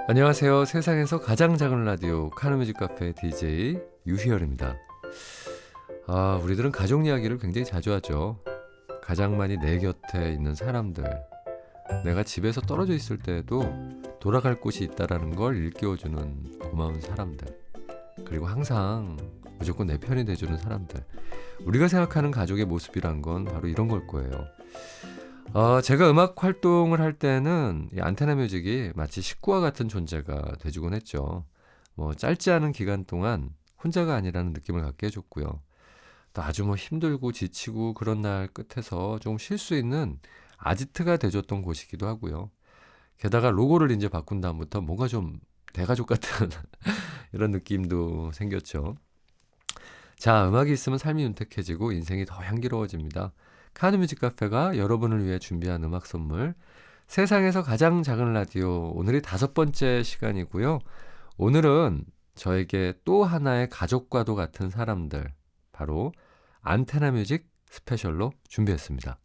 안녕하세요. 세상에서 가장 작은 라디오 카노뮤직 카페 DJ 유희열입니다. 우리들은 가족 이야기를 굉장히 자주 하죠. 가장 많이 내 곁에 있는 사람들, 내가 집에서 떨어져 있을 때에도 돌아갈 곳이 있다라는 걸 일깨워주는 고마운 사람들, 그리고 항상 무조건 내 편이 돼주는 사람들. 우리가 생각하는 가족의 모습이란 건 바로 이런 걸 거예요. 제가 음악 활동을 할 때는 이 안테나 뮤직이 마치 식구와 같은 존재가 돼주곤 했죠. 짧지 않은 기간 동안 혼자가 아니라는 느낌을 갖게 해줬고요. 또 아주 힘들고 지치고 그런 날 끝에서 좀 쉴 수 있는 아지트가 돼줬던 곳이기도 하고요. 게다가 로고를 이제 바꾼 다음부터 뭔가 좀 대가족 같은 이런 느낌도 생겼죠. 자, 음악이 있으면 삶이 윤택해지고 인생이 더 향기로워집니다. 카누뮤직 카페가 여러분을 위해 준비한 음악 선물, 세상에서 가장 작은 라디오, 오늘이 5번째 시간이고요. 오늘은 저에게 또 하나의 가족과도 같은 사람들, 바로 안테나 뮤직 스페셜로 준비했습니다.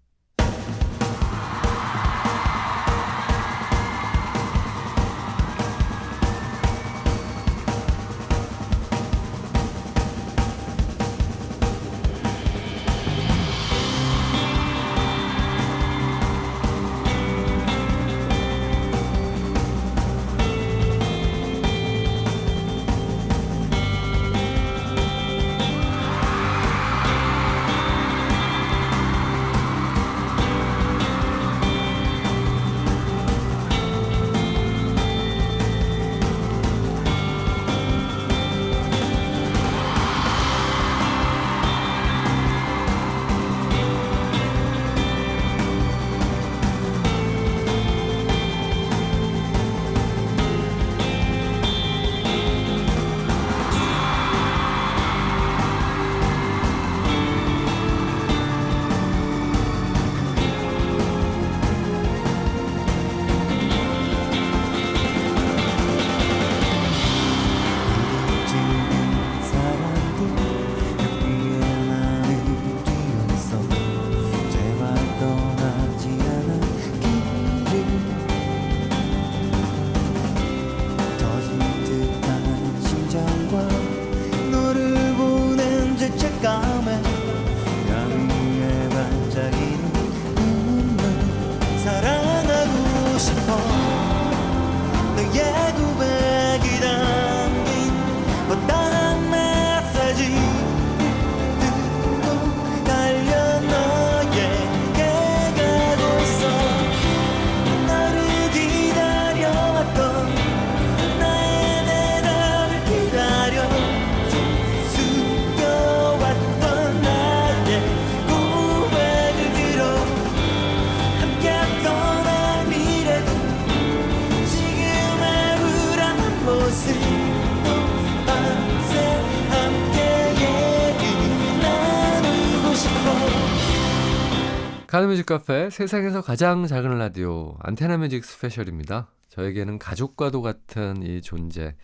카누뮤직 카페, 세상에서 가장 작은 라디오 안테나 뮤직 스페셜입니다. 저에게는 가족과도 같은 이 존재,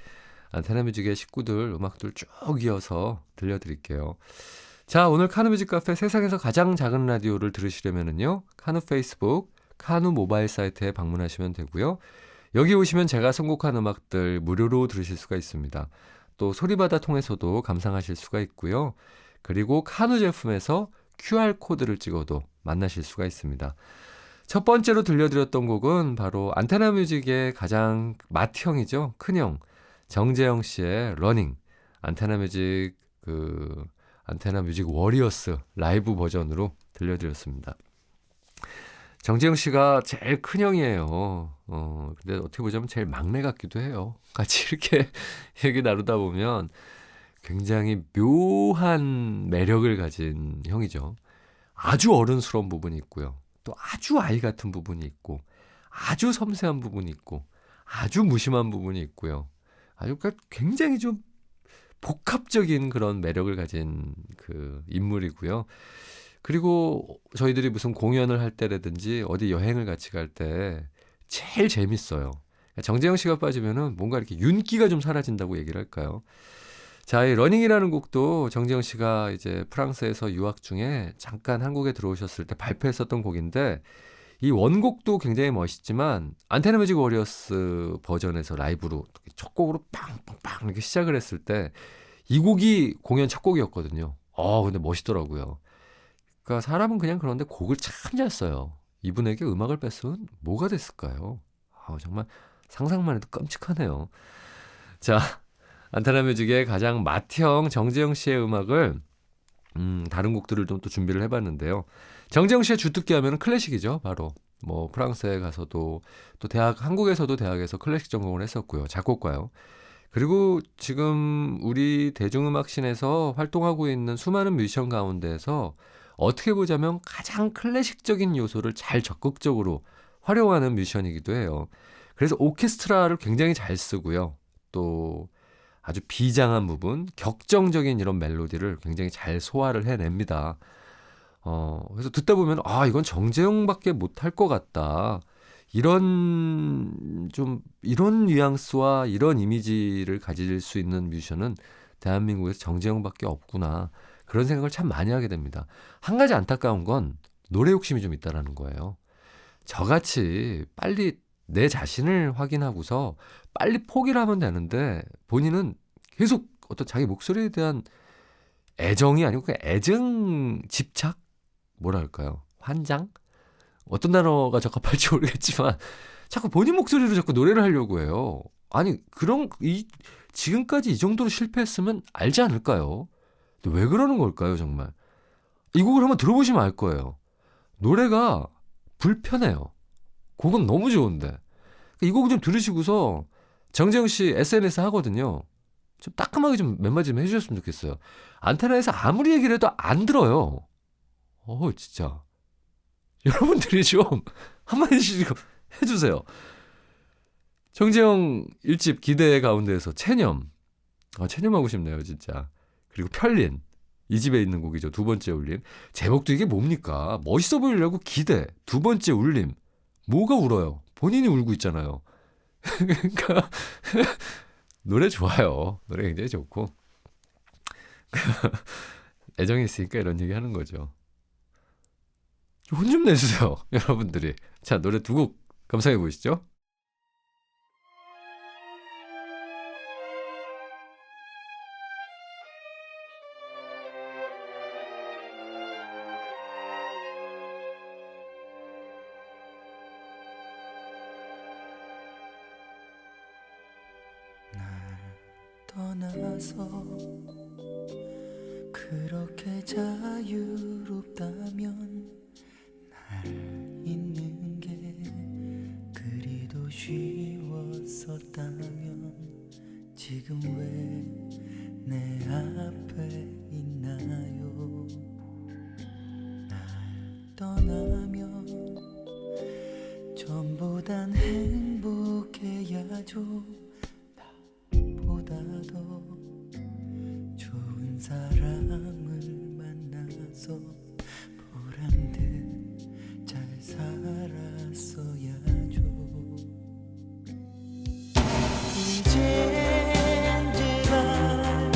안테나 뮤직의 식구들 음악들 쭉 이어서 들려드릴게요. 자, 오늘 카누뮤직 카페 세상에서 가장 작은 라디오를 들으시려면요, 카누 페이스북, 카누 모바일 사이트에 방문하시면 되고요. 여기 오시면 제가 선곡한 음악들 무료로 들으실 수가 있습니다. 또 소리바다 통해서도 감상하실 수가 있고요. 그리고 카누 제품에서 QR코드를 찍어도 만나실 수가 있습니다. 첫 번째로 들려드렸던 곡은 바로 안테나 뮤직의 가장 맏형이죠. 큰형 정재영 씨의 러닝, 안테나 뮤직 안테나 뮤직 워리어스 라이브 버전으로 들려드렸습니다. 정재영 씨가 제일 큰형이에요. 근데 어떻게 보자면 제일 막내 같기도 해요. 같이 이렇게 얘기 나누다 보면 굉장히 묘한 매력을 가진 형이죠. 아주 어른스러운 부분이 있고요. 또 아주 아이 같은 부분이 있고, 아주 섬세한 부분이 있고, 아주 무심한 부분이 있고요. 아주 굉장히 좀 복합적인 그런 매력을 가진 그 인물이고요. 그리고 저희들이 무슨 공연을 할 때라든지 어디 여행을 같이 갈 때 제일 재밌어요. 정재영 씨가 빠지면은 뭔가 이렇게 윤기가 좀 사라진다고 얘기를 할까요? 자, 이 러닝이라는 곡도 정재영 씨가 이제 프랑스에서 유학 중에 잠깐 한국에 들어오셨을 때 발표했었던 곡인데, 이 원곡도 굉장히 멋있지만 안테나 뮤직 워리어스 버전에서 라이브로 첫 곡으로 빵빵빵 이렇게 시작을 했을 때 이 곡이 공연 첫 곡이었거든요. 근데 멋있더라고요. 그러니까 사람은 그냥 그런데 곡을 참 잘 써요. 이분에게 음악을 뺐으면 뭐가 됐을까요? 정말 상상만 해도 끔찍하네요. 자, 안테나 뮤직의 가장 맏형 정재영 씨의 음악을 다른 곡들을 좀 또 준비를 해봤는데요. 정재영 씨의 주특기 하면 클래식이죠. 바로 뭐 프랑스에 가서도 또 한국에서도 대학에서 클래식 전공을 했었고요. 작곡가요. 그리고 지금 우리 대중음악씬에서 활동하고 있는 수많은 뮤지션 가운데에서 어떻게 보자면 가장 클래식적인 요소를 잘 적극적으로 활용하는 뮤지션이기도 해요. 그래서 오케스트라를 굉장히 잘 쓰고요. 또 아주 비장한 부분, 격정적인 이런 멜로디를 굉장히 잘 소화를 해냅니다. 그래서 듣다 보면 이건 정재영밖에 못할 것 같다. 이런 뉘앙스와 이런 이미지를 가질 수 있는 뮤지션은 대한민국에서 정재영밖에 없구나. 그런 생각을 참 많이 하게 됩니다. 한 가지 안타까운 건 노래 욕심이 좀 있다라는 거예요. 저같이 빨리 내 자신을 확인하고서 빨리 포기를 하면 되는데 본인은 계속 어떤 자기 목소리에 대한 애정이 아니고 그냥 애정 집착? 뭐랄까요? 환장? 어떤 단어가 적합할지 모르겠지만 자꾸 본인 목소리로 자꾸 노래를 하려고 해요. 아니 지금까지 이 정도로 실패했으면 알지 않을까요? 왜 그러는 걸까요, 정말? 이 곡을 한번 들어보시면 알 거예요. 노래가 불편해요. 곡은 너무 좋은데. 이 곡 좀 들으시고서 정재영 씨 SNS 하거든요. 좀 따끔하게 좀 몇 마디 좀 해주셨으면 좋겠어요. 안테나에서 아무리 얘기를 해도 안 들어요. 진짜. 여러분들이 좀 한마디씩 해주세요. 정재영 1집 기대 가운데에서 체념. 체념하고 싶네요, 진짜. 그리고 편린. 이 집에 있는 곡이죠. 두 번째 울림. 제목도 이게 뭡니까? 멋있어 보이려고 기대. 두 번째 울림. 뭐가 울어요? 본인이 울고 있잖아요. 그러니까 노래 좋아요. 노래 굉장히 좋고. 애정이 있으니까 이런 얘기 하는 거죠. 혼 좀 내주세요, 여러분들이. 자, 노래 두 곡 감상해 보시죠. 떠나서 그렇게 자유롭다면 날 잊는 게 그리도 쉬웠었다면 지금 왜 내 앞에 있나요? 날 떠나면 전보단 행복해야죠. 보다 더 좋은 사람을 만나서 보란 듯 잘 살았어야죠. 이젠 제발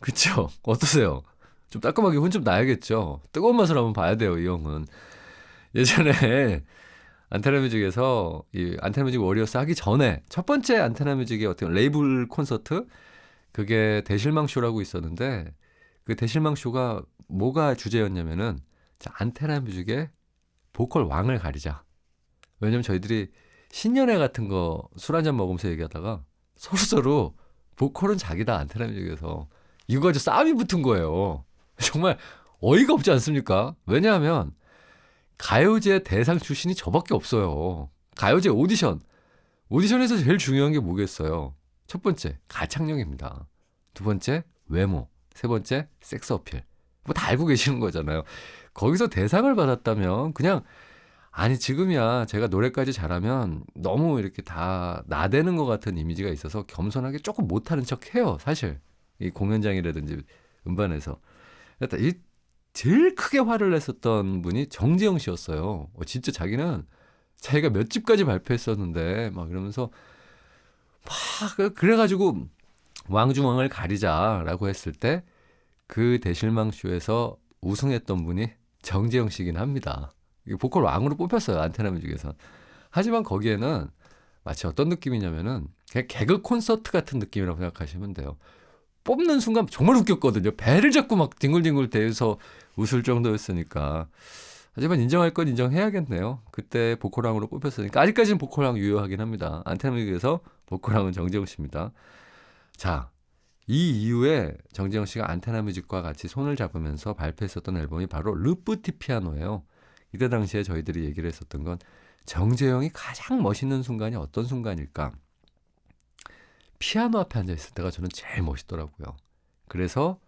그쵸? 어떠세요? 좀 따끔하게 혼 좀 나야겠죠? 뜨거운 맛을 한번 봐야 돼요, 이 형은. 예전에 안테나뮤직에서 이 안테나뮤직 워리어스 하기 전에 첫 번째 안테나뮤직의 어떤 레이블 콘서트, 그게 대실망쇼라고 있었는데, 그 대실망쇼가 뭐가 주제였냐면은, 자, 안테나뮤직의 보컬 왕을 가리자. 왜냐면 저희들이 신년회 같은 거 술 한잔 먹으면서 얘기하다가 서로서로 보컬은 자기다, 안테나뮤직에서. 이거 가지고 싸움이 붙은 거예요. 정말 어이가 없지 않습니까? 왜냐하면 가요제 대상 출신이 저밖에 없어요. 가요제 오디션에서 제일 중요한 게 뭐겠어요? 첫 번째, 가창력입니다. 두 번째, 외모. 세 번째, 섹스 어필. 뭐 다 알고 계시는 거잖아요. 거기서 대상을 받았다면 그냥, 아니 지금이야 제가 노래까지 잘하면 너무 이렇게 다 나대는 것 같은 이미지가 있어서 겸손하게 조금 못하는 척 해요, 사실. 이 공연장이라든지 음반에서. 일단 이 제일 크게 화를 냈었던 분이 정재영 씨였어요. 진짜 자기는 자기가 몇 집까지 발표했었는데 막 이러면서 막 그래가지고 왕중왕을 가리자라고 했을 때 그 대실망쇼에서 우승했던 분이 정재영 씨긴 합니다. 보컬 왕으로 뽑혔어요, 안테나뮤직에서. 하지만 거기에는 마치 어떤 느낌이냐면은 그냥 개그 콘서트 같은 느낌이라고 생각하시면 돼요. 뽑는 순간 정말 웃겼거든요. 배를 잡고 막 뒹굴뒹굴 대서 웃을 정도였으니까. 하지만 인정할 건 인정해야겠네요. 그때 보컬왕으로 뽑혔으니까. 아직까지는 보컬왕 유효하긴 합니다. 안테나뮤직에서 보컬왕은 정재영 씨입니다. 자, 이 이후에 정재영 씨가 안테나뮤직과 같이 손을 잡으면서 발표했었던 앨범이 바로 르뿌티 피아노예요. 이때 당시에 저희들이 얘기를 했었던 건, 정재영이 가장 멋있는 순간이 어떤 순간일까? 피아노 앞에 앉아있을 때가 저는 제일 멋있더라고요. 그래서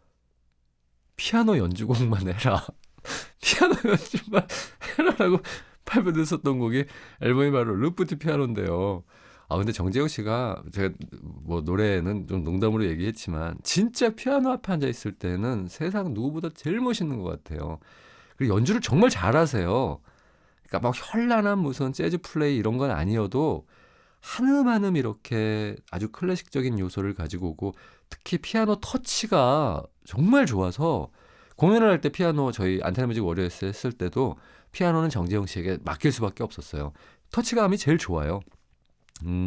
피아노 연주곡만 해라. 피아노 연주만 해라라고 발표됐었던 곡이, 앨범이 바로 르뿌티 피아노인데요. 근데 정재영 씨가, 제가 뭐 노래는 좀 농담으로 얘기했지만 진짜 피아노 앞에 앉아 있을 때는 세상 누구보다 제일 멋있는 것 같아요. 그리고 연주를 정말 잘하세요. 그러니까 막 현란한 무슨 재즈 플레이 이런 건 아니어도 한음 한음 이렇게 아주 클래식적인 요소를 가지고 오고, 특히 피아노 터치가 정말 좋아서 공연을 할 때 피아노, 저희 안테나뮤직 워리어스 했을 때도 피아노는 정재영 씨에게 맡길 수밖에 없었어요. 터치감이 제일 좋아요.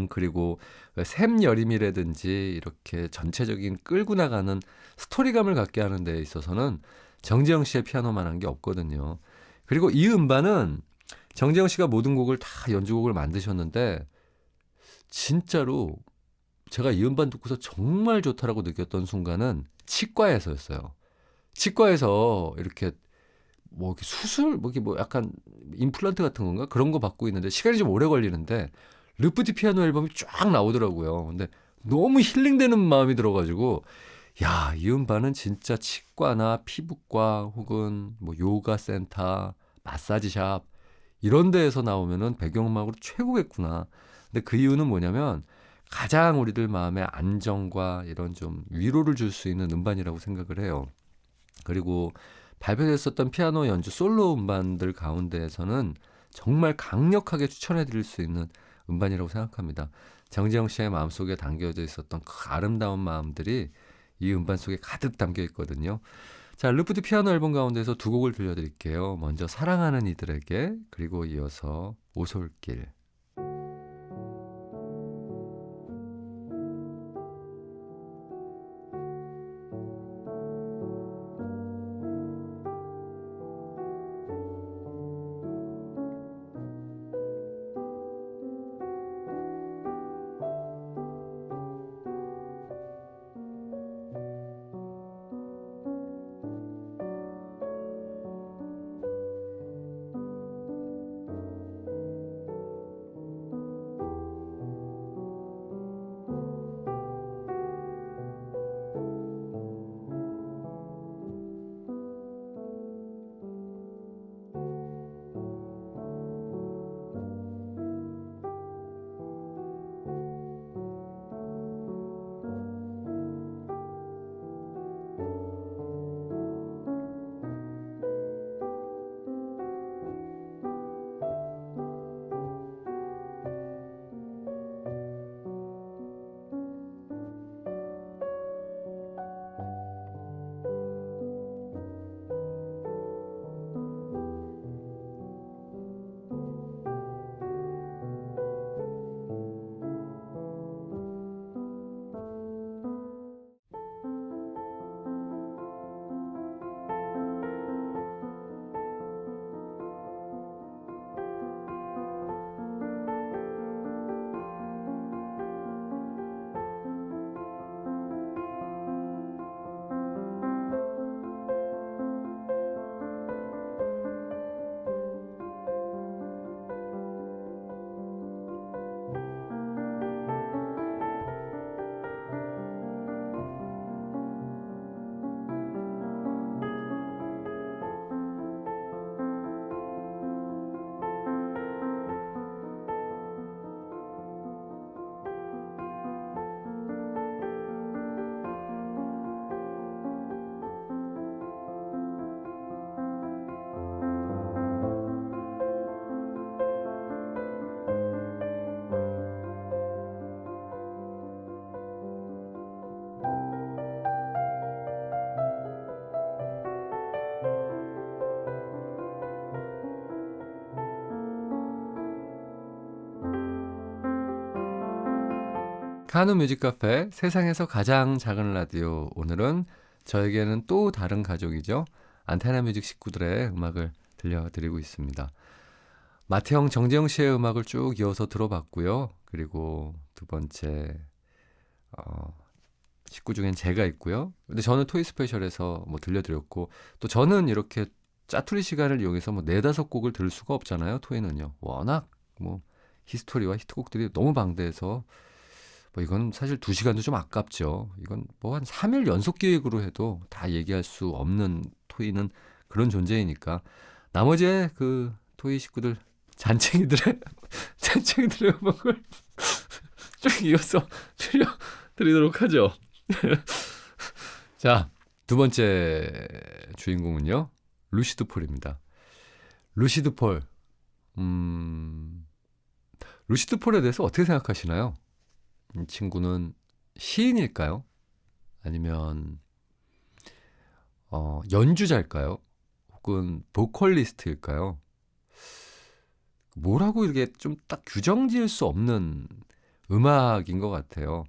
그리고 샘 여림이라든지 이렇게 전체적인 끌고 나가는 스토리감을 갖게 하는 데 있어서는 정재영 씨의 피아노만한 게 없거든요. 그리고 이 음반은 정재영 씨가 모든 곡을 다 연주곡을 만드셨는데, 진짜로 제가 이 음반 듣고서 정말 좋다라고 느꼈던 순간은 치과에서였어요. 치과에서 이렇게 뭐 이렇게 수술, 뭐 이게 뭐 약간 임플란트 같은 건가? 그런 거 받고 있는데 시간이 좀 오래 걸리는데 르프티 피아노 앨범이 쫙 나오더라고요. 근데 너무 힐링되는 마음이 들어가지고, 야, 이 음반은 진짜 치과나 피부과 혹은 뭐 요가 센터, 마사지샵 이런 데에서 나오면은 배경음악으로 최고겠구나. 근데 그 이유는 뭐냐면 가장 우리들 마음의 안정과 이런 좀 위로를 줄 수 있는 음반이라고 생각을 해요. 그리고 발표됐었던 피아노 연주 솔로 음반들 가운데에서는 정말 강력하게 추천해 드릴 수 있는 음반이라고 생각합니다. 정재영 씨의 마음속에 담겨져 있었던 그 아름다운 마음들이 이 음반 속에 가득 담겨 있거든요. 자, 르프트 피아노 앨범 가운데서 두 곡을 들려드릴게요. 먼저 사랑하는 이들에게, 그리고 이어서 오솔길. 카누 뮤직 카페 세상에서 가장 작은 라디오. 오늘은 저에게는 또 다른 가족이죠. 안테나 뮤직 식구들의 음악을 들려드리고 있습니다. 마태형, 정재영 씨의 음악을 쭉 이어서 들어봤고요. 그리고 두 번째 식구 중엔 제가 있고요. 근데 저는 토이 스페셜에서 뭐 들려드렸고, 또 저는 이렇게 짜투리 시간을 이용해서 뭐 4-5곡을 들을 수가 없잖아요. 토이는요. 워낙 뭐 히스토리와 히트곡들이 너무 방대해서 뭐 이건 사실 2시간도 좀 아깝죠. 이건 뭐 한 3일 연속 기획으로 해도 다 얘기할 수 없는 토이는 그런 존재이니까, 나머지의 그 토이 식구들 잔챙이들의 잔챙이들의 음악을 쭉 이어서 들려드리도록 하죠. 자, 두 번째 주인공은요, 루시드 폴입니다. 루시드 폴, 루시드 폴에 대해서 어떻게 생각하시나요? 이 친구는 시인일까요? 아니면 연주자일까요? 혹은 보컬리스트일까요? 뭐라고 이렇게 좀 딱 규정 지을 수 없는 음악인 것 같아요.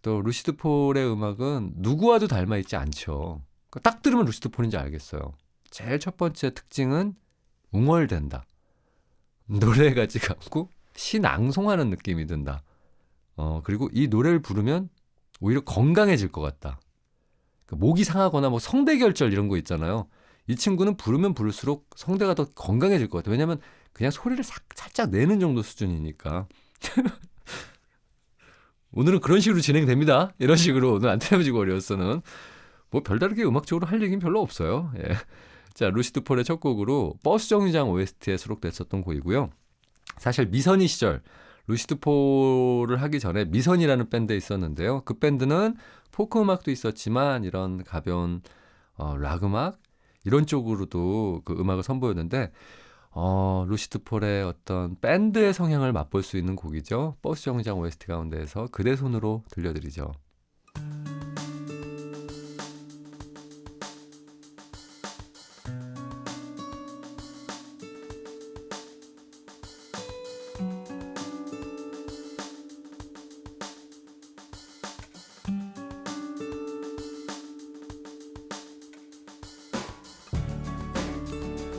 또 루시드 폴의 음악은 누구와도 닮아 있지 않죠. 딱 들으면 루시드 폴인지 알겠어요. 제일 첫 번째 특징은 웅얼댄다. 노래 같지가 않고 시낭송하는 느낌이 든다. 그리고 이 노래를 부르면 오히려 건강해질 것 같다. 목이 상하거나 뭐 성대결절 이런 거 있잖아요. 이 친구는 부르면 부를수록 성대가 더 건강해질 것 같아요. 왜냐면 그냥 소리를 살짝 내는 정도 수준이니까. 오늘은 그런 식으로 진행됩니다. 이런 식으로 오늘 안테나 뮤직 워리어스는 뭐 별다르게 음악적으로 할 얘기는 별로 없어요. 예. 자, 루시드 폴의 첫 곡으로 버스 정류장 OST에 수록됐었던 곡이고요. 사실 미선이 시절 루시드 폴을 하기 전에 미선이라는 밴드에 있었는데요. 그 밴드는 포크 음악도 있었지만 이런 가벼운 락 음악 이런 쪽으로도 그 음악을 선보였는데, 루시드 폴의 어떤 밴드의 성향을 맛볼 수 있는 곡이죠. 버스 정류장 OST 가운데에서 그대 손으로 들려드리죠.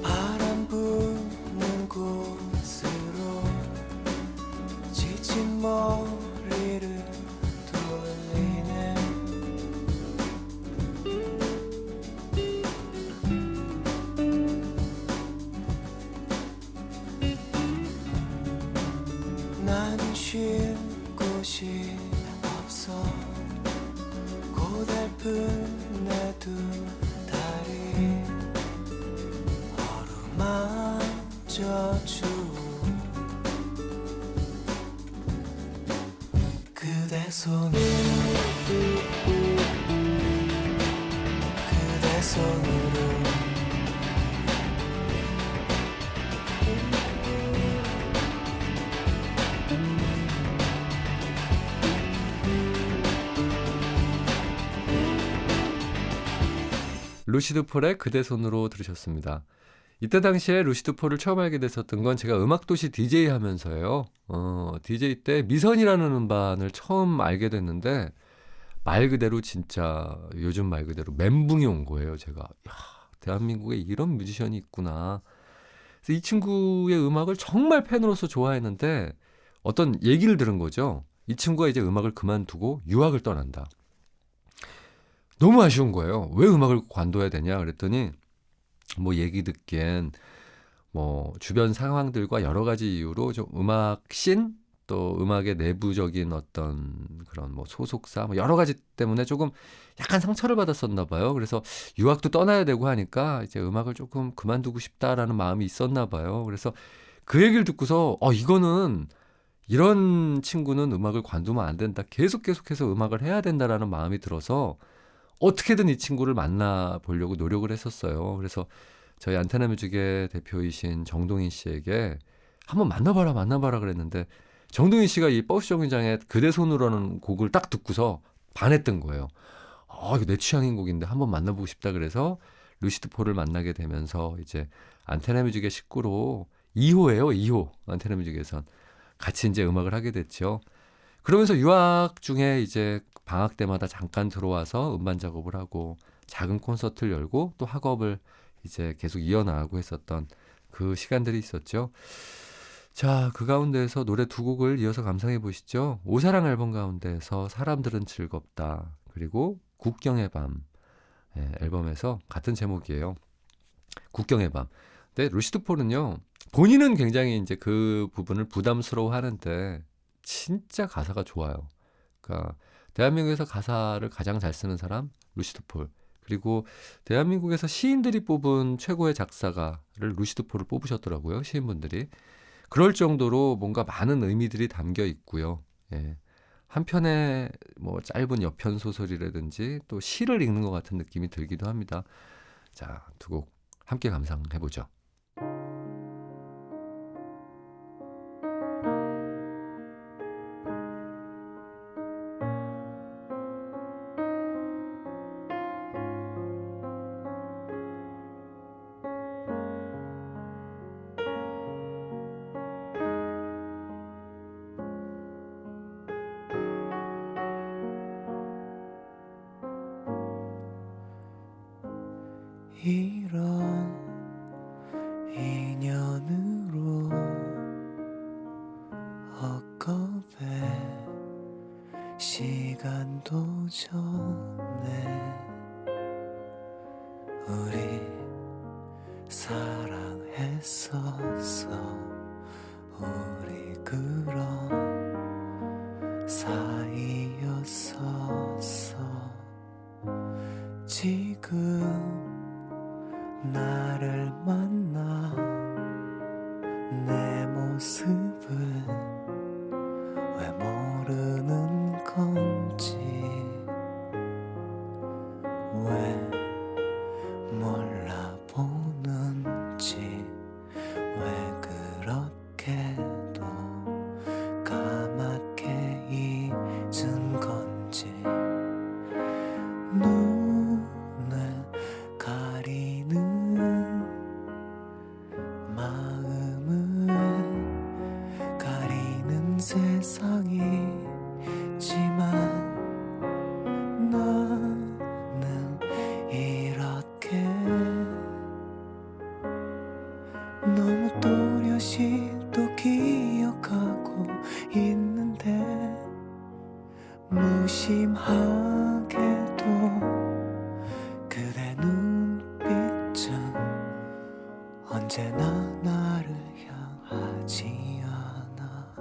바람 부는 곳으로 지친 머리를 돌리네. 난 쉴 곳이 없어. 고달픈 내 두 다리 어루만져 주. 그대 손을 그대 손으로 루시드 폴의 그대 손으로 들으셨습니다. 이때 당시에 루시드 폴을 처음 알게 됐었던 건 제가 음악도시 DJ 하면서요. DJ 때 미선이라는 음반을 처음 알게 됐는데, 말 그대로 진짜 요즘 말 그대로 멘붕이 온 거예요. 제가 야, 대한민국에 이런 뮤지션이 있구나. 그래서 이 친구의 음악을 정말 팬으로서 좋아했는데, 어떤 얘기를 들은 거죠. 이 친구가 이제 음악을 그만두고 유학을 떠난다. 너무 아쉬운 거예요. 왜 음악을 관둬야 되냐 그랬더니, 뭐 얘기 듣기엔 뭐 주변 상황들과 여러 가지 이유로 좀 음악신 또 음악의 내부적인 어떤 그런 뭐 소속사 뭐 여러 가지 때문에 조금 약간 상처를 받았었나 봐요. 그래서 유학도 떠나야 되고 하니까 이제 음악을 조금 그만두고 싶다라는 마음이 있었나 봐요. 그래서 그 얘기를 듣고서 이거는 이런 친구는 음악을 관두면 안 된다. 계속해서 음악을 해야 된다라는 마음이 들어서 어떻게든 이 친구를 만나보려고 노력을 했었어요. 그래서 저희 안테나 뮤직의 대표이신 정동인 씨에게 한번 만나봐라 그랬는데, 정동인 씨가 이 버스 정류장에 그대 손으로는 곡을 딱 듣고서 반했던 거예요. 이거 내 취향인 곡인데 한번 만나보고 싶다 그래서 루시드 폴을 만나게 되면서 이제 안테나 뮤직의 식구로 2호예요. 2호 안테나 뮤직에선 같이 이제 음악을 하게 됐죠. 그러면서 유학 중에 이제 방학 때마다 잠깐 들어와서 음반 작업을 하고 작은 콘서트를 열고 또 학업을 이제 계속 이어나가고 했었던 그 시간들이 있었죠. 자, 그 가운데에서 노래 두 곡을 이어서 감상해 보시죠. 오사랑 앨범 가운데에서 사람들은 즐겁다. 그리고 국경의 밤. 예, 앨범에서 같은 제목이에요. 국경의 밤. 근데 루시드 폴은요, 본인은 굉장히 이제 그 부분을 부담스러워 하는데, 진짜 가사가 좋아요. 그러니까, 대한민국에서 가사를 가장 잘 쓰는 사람, 루시드 폴. 그리고 대한민국에서 시인들이 뽑은 최고의 작사가를 루시드 폴을 뽑으셨더라고요, 시인분들이. 그럴 정도로 뭔가 많은 의미들이 담겨 있고요. 예. 한 편의 뭐 짧은 여편 소설이라든지 또 시를 읽는 것 같은 느낌이 들기도 합니다. 자, 두 곡 함께 감상해 보죠. 이런 인연으로 헛겁에 시간도 전에 우리 사랑했었어. 우리 그런 사이였었어. 지금 나를 만나 내 모습을 왜 모르는 건지, 왜 몰라보는지, 왜 그렇게도 까맣게 잊은 건지. 눈을 가리는 마음을 가리는 세상이지만 나는 이렇게 너무 또렷이 또 기억하고 있는데, 무심하게도 그대 눈빛은 언제나 나를 향하지 않아.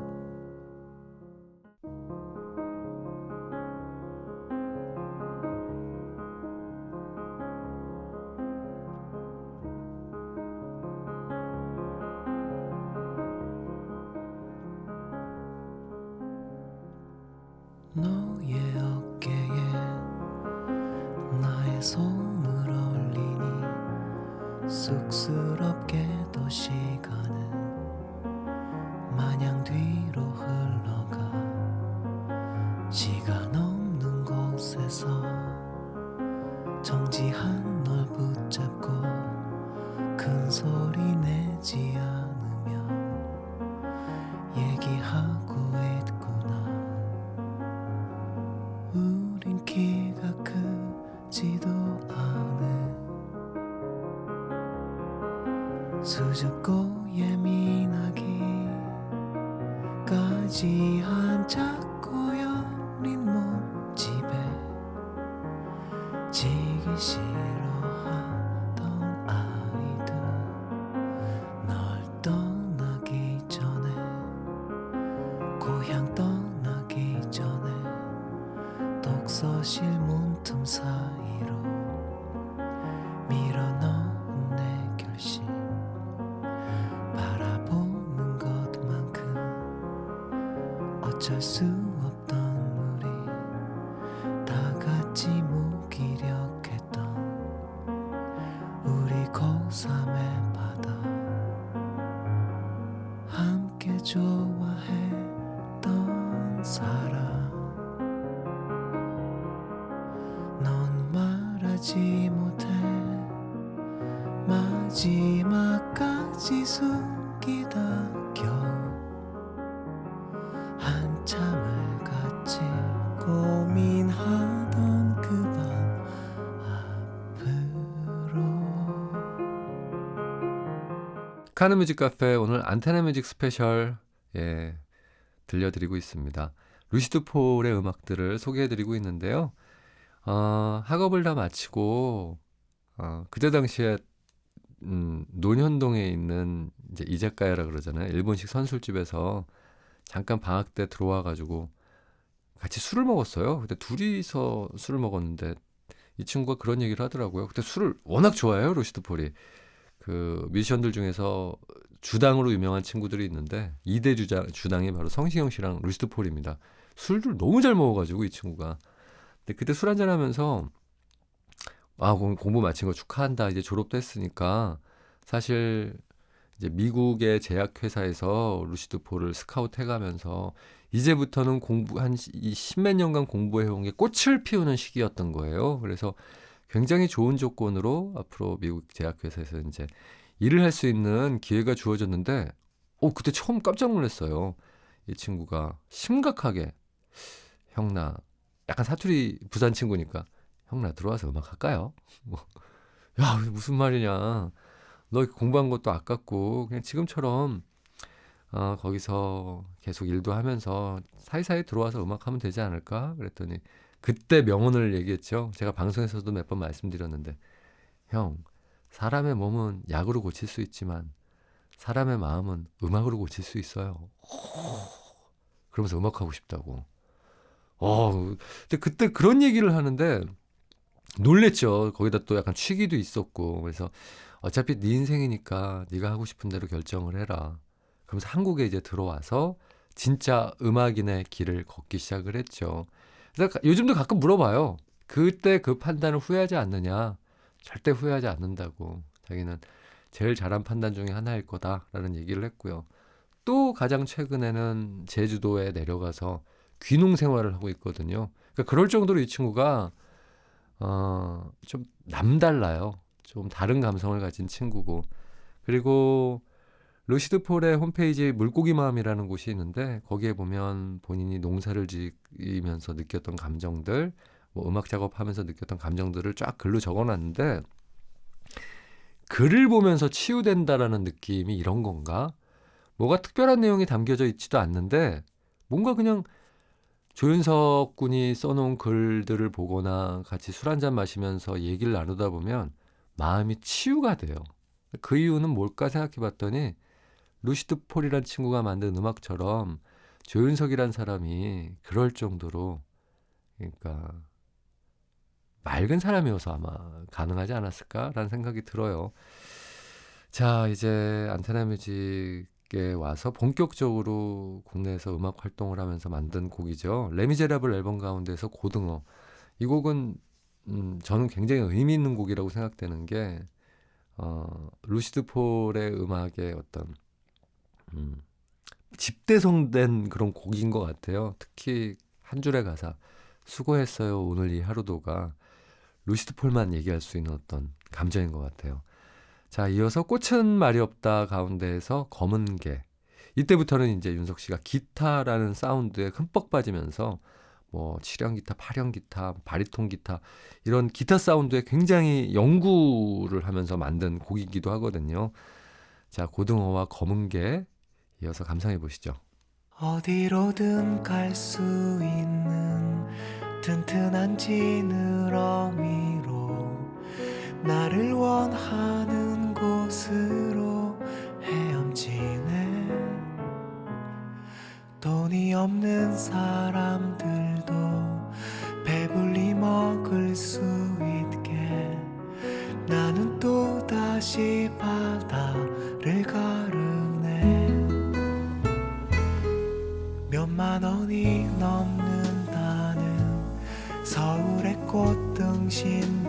너의 어깨에 나의 손을 올리니 쑥스럽게도 시간은 마냥 뒤로 흘러가. 시간 없는 곳에서 정지한 널 붙잡고 큰 소리 내지 않으며 얘기하고 있구나. 우린 키가 크지도 않은 수줍고 예민하기까지 한잡고 여린 몸집에 지기 싫어하던 아이들, 널 떠나기 전에, 고향 떠나기 전에 독서실 문틈 사이로 밀어넣은 내 결심, 바라보는 것만큼 어쩔 수 없던 우리, 다 같이 무기력했던 우리 고3의 바다, 함께 좋아했던 사람. 넌 말하지 못해 마지막까지 숨기다 겨우 한참을 가 고민하던 그 밤 앞으로 카는뮤직 카페 오늘 안테나 뮤직 스페셜 들려드리고 있습니다. 루시드 폴의 음악들을 소개해드리고 있는데요. 학업을 다 마치고 그때 당시에 논현동에 있는 이제 이자카야라 그러잖아요. 일본식 선술집에서 잠깐 방학 때 들어와가지고 같이 술을 먹었어요. 그때 둘이서 술을 먹었는데 이 친구가 그런 얘기를 하더라고요. 그때 술을 워낙 좋아해요, 루시드 폴이. 그 뮤지션들 중에서 주당으로 유명한 친구들이 있는데 2대 주당이 바로 성시경 씨랑 루시드 폴입니다. 술을 너무 잘 먹어가지고 이 친구가. 근데 그때 술 한잔 하면서 공부 마친 거 축하한다. 이제 졸업도 했으니까 사실 이제 미국의 제약회사에서 루시드 폴을 스카우트 해가면서 이제부터는 공부 한 10몇 년간 공부해온 게 꽃을 피우는 시기였던 거예요. 그래서 굉장히 좋은 조건으로 앞으로 미국 제약회사에서 이제 일을 할 수 있는 기회가 주어졌는데, 그때 처음 깜짝 놀랐어요. 이 친구가 심각하게, 형 나 약간 사투리 부산 친구니까 형 나 들어와서 음악 할까요? 야, 무슨 말이냐. 너 공부한 것도 아깝고 그냥 지금처럼 거기서 계속 일도 하면서 사이사이 들어와서 음악하면 되지 않을까? 그랬더니 그때 명언을 얘기했죠. 제가 방송에서도 몇 번 말씀드렸는데, 형, 사람의 몸은 약으로 고칠 수 있지만 사람의 마음은 음악으로 고칠 수 있어요. 그러면서 음악하고 싶다고. 근데 그때 그런 얘기를 하는데 놀랬죠. 거기다 또 약간 취기도 있었고. 그래서 어차피 네 인생이니까 네가 하고 싶은 대로 결정을 해라. 그러면서 한국에 이제 들어와서 진짜 음악인의 길을 걷기 시작을 했죠. 그래서 요즘도 가끔 물어봐요. 그때 그 판단을 후회하지 않느냐. 절대 후회하지 않는다고. 자기는 제일 잘한 판단 중에 하나일 거다라는 얘기를 했고요. 또 가장 최근에는 제주도에 내려가서 귀농 생활을 하고 있거든요. 그러니까 그럴 정도로 이 친구가 좀 남달라요. 좀 다른 감성을 가진 친구고. 그리고 루시드 폴의 홈페이지 물고기 마음이라는 곳이 있는데 거기에 보면 본인이 농사를 지으면서 느꼈던 감정들, 뭐 음악 작업하면서 느꼈던 감정들을 쫙 글로 적어놨는데 글을 보면서 치유된다라는 느낌이 이런 건가? 뭐가 특별한 내용이 담겨져 있지도 않는데 뭔가 그냥 조윤석 군이 써놓은 글들을 보거나 같이 술 한잔 마시면서 얘기를 나누다 보면 마음이 치유가 돼요. 그 이유는 뭘까 생각해 봤더니 루시드 폴이란 친구가 만든 음악처럼 조윤석이란 사람이 그럴 정도로, 그러니까 맑은 사람이어서 아마 가능하지 않았을까라는 생각이 들어요. 자, 이제 안테나 뮤직에 와서 본격적으로 국내에서 음악 활동을 하면서 만든 곡이죠. 레미제라블 앨범 가운데서 고등어. 이 곡은 저는 굉장히 의미 있는 곡이라고 생각되는 게 루시드 폴의 음악의 어떤 집대성된 그런 곡인 것 같아요. 특히 한 줄의 가사, 수고했어요 오늘 이 하루도가 루시드 폴만 얘기할 수 있는 어떤 감정인 것 같아요. 자, 이어서 꽃은 말이 없다 가운데에서 검은 개. 이때부터는 이제 윤석 씨가 기타라는 사운드에 흠뻑 빠지면서 뭐 7형 기타, 8형 기타, 바리톤 기타 이런 기타 사운드에 굉장히 연구를 하면서 만든 곡이기도 하거든요. 자, 고등어와 검은 개 이어서 감상해 보시죠. 어디로든 갈 수 있는 튼튼한 지느러미로 나를 원하는 곳으로 헤엄치네. 돈이 없는 사람들도 배불리 먹을 수 있게 나는 또다시 바다를 가르네. 몇만 원이 넘는다는 서울의 꽃등심보다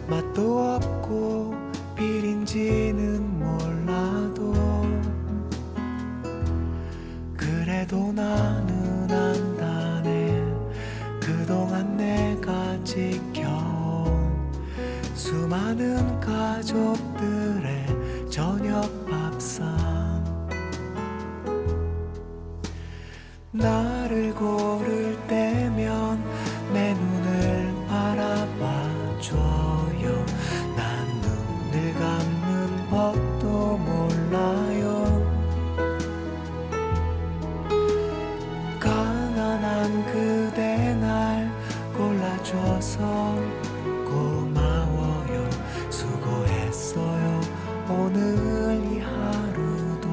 맛도 없고 비린지는 몰라도 그래도 나는 안다네. 그동안 내가 지켜온 수많은 가족들의 저녁 밥상 나를 고를 들어줘서 고마워요. 수고했어요. 오늘 이 하루도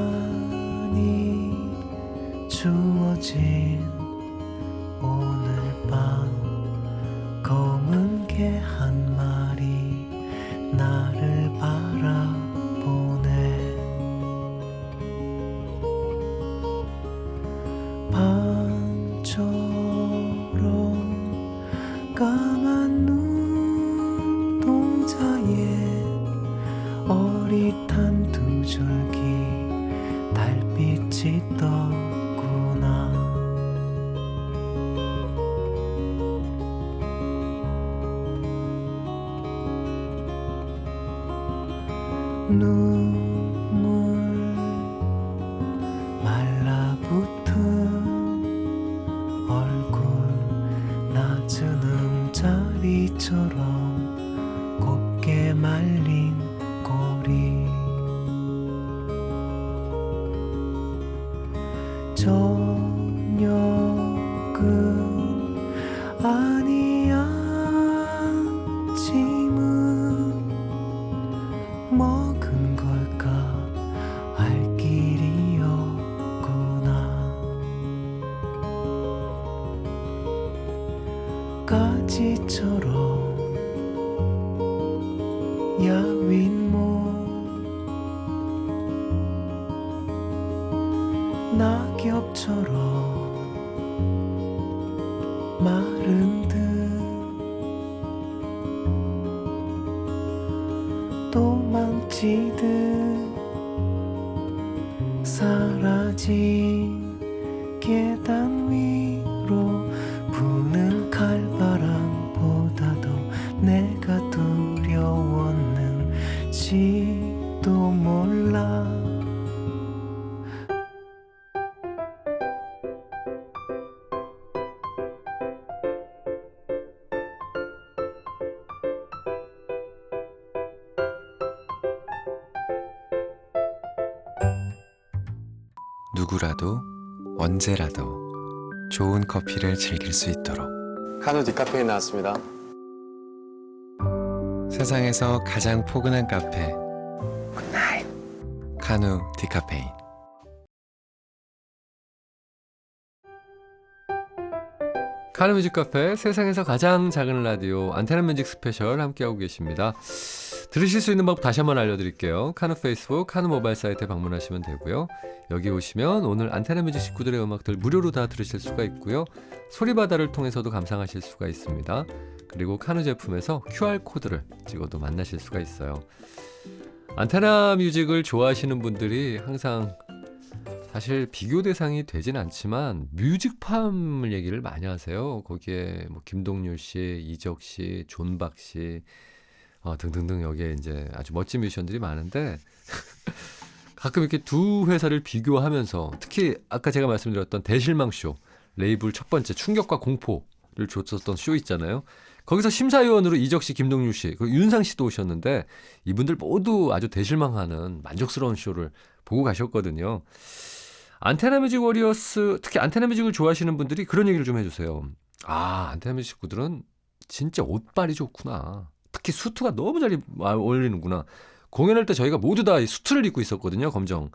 유난히 추워진 오늘 밤 검은 개 한 마리 나를 바라보네. 밤처럼 까만 눈동자에 어릿한 두 줄기 달빛이 떴구나. 눈물 말라붙은 얼굴 낮은 음자리처럼 곱게 말린 꼬리. 저녁은 아니야. 짐은 먹은 걸까. 알 길이었구나. 가지처럼 야윈 낙엽처럼 마른 듯 도망치듯 사라진 계단 위로 부는 칼바람보다도 내가 두려웠는지도 몰라. 누구라도 언제라도 좋은 커피를 즐길 수 있도록 카누 디카페인 나왔습니다. 세상에서 가장 포근한 카페 굿나잇 카누 디카페인. 카누뮤직 카페 세상에서 가장 작은 라디오 안테나뮤직 스페셜 함께하고 계십니다. 들으실 수 있는 방법 다시 한번 알려드릴게요. 카누 페이스북, 카누 모바일 사이트에 방문하시면 되고요. 여기 오시면 오늘 안테나뮤직 식구들의 음악들 무료로 다 들으실 수가 있고요. 소리바다를 통해서도 감상하실 수가 있습니다. 그리고 카누 제품에서 QR코드를 찍어도 만나실 수가 있어요. 안테나뮤직을 좋아하시는 분들이 항상 사실 비교 대상이 되진 않지만 뮤직팜을 얘기를 많이 하세요. 거기에 뭐 김동률 씨, 이적 씨, 존박 씨 등등등 여기에 이제 아주 멋진 뮤지션들이 많은데 가끔 이렇게 두 회사를 비교하면서 특히 아까 제가 말씀드렸던 대실망쇼 레이블 첫 번째 충격과 공포를 줬었던 쇼 있잖아요. 거기서 심사위원으로 이적 씨, 김동률 씨, 그리고 윤상 씨도 오셨는데 이분들 모두 아주 대실망하는 만족스러운 쇼를 보고 가셨거든요. 안테나뮤직 워리어스, 특히 안테나뮤직을 좋아하시는 분들이 그런 얘기를 좀 해주세요. 안테나뮤직 식구들은 진짜 옷빨이 좋구나. 특히 수트가 너무 잘 어울리는구나. 공연할 때 저희가 모두 다 수트를 입고 있었거든요. 검정.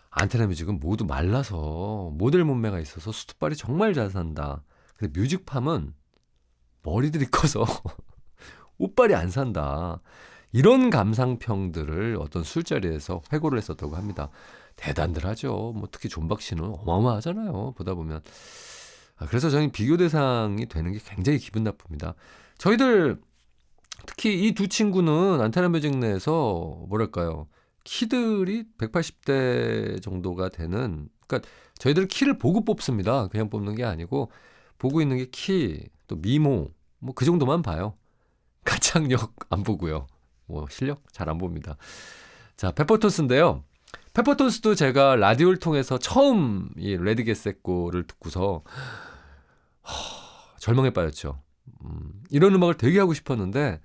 안테나뮤직은 모두 말라서 모델 몸매가 있어서 수트빨이 정말 잘 산다. 근데 뮤직팜은 머리들이 커서 옷빨이 안 산다. 이런 감상평들을 어떤 술자리에서 회고를 했었다고 합니다. 대단들 하죠. 뭐 특히 존박 씨는 어마어마하잖아요. 보다 보면. 그래서 저는 비교 대상이 되는 게 굉장히 기분 나쁩니다. 저희들 특히 이 두 친구는 안테나뮤직 내에서 뭐랄까요. 키들이 180대 정도가 되는, 그러니까 저희들 키를 보고 뽑습니다. 그냥 뽑는 게 아니고 보고 있는 게 키, 또 미모, 뭐 그 정도만 봐요. 가창력 안 보고요. 뭐 실력 잘 안 봅니다. 자, 페퍼톤스인데요. 페퍼톤스도 제가 라디오를 통해서 처음 이 레디 겟셋고를 듣고서 절망에 빠졌죠. 이런 음악을 되게 하고 싶었는데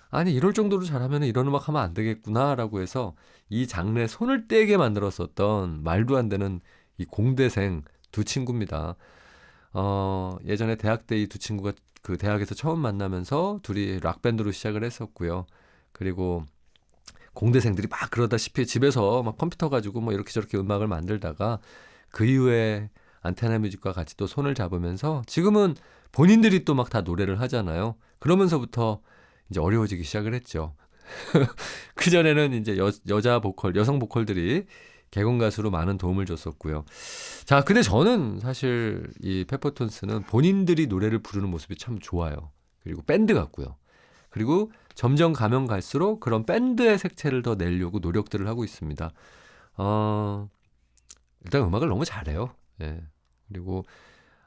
아니 이럴 정도로 잘하면 이런 음악 하면 안 되겠구나라고 해서 이 장르에 손을 떼게 만들었었던 말도 안 되는 이 공대생 두 친구입니다. 예전에 대학 때 이 두 친구가 그 대학에서 처음 만나면서 둘이 락밴드로 시작을 했었고요. 그리고 공대생들이 막 그러다시피 집에서 막 컴퓨터 가지고 뭐 이렇게 저렇게 음악을 만들다가 그 이후에 안테나 뮤직과 같이 또 손을 잡으면서 지금은 본인들이 또 막 다 노래를 하잖아요. 그러면서부터 이제 어려워지기 시작을 했죠. 그전에는 이제 여자 보컬, 여성 보컬들이 개건 가수로 많은 도움을 줬었고요. 자, 근데 저는 사실 이 페퍼톤스는 본인들이 노래를 부르는 모습이 참 좋아요. 그리고 밴드 같고요. 그리고 점점 가면 갈수록 그런 밴드의 색채를 더 내려고 노력들을 하고 있습니다. 일단 음악을 너무 잘해요. 예. 그리고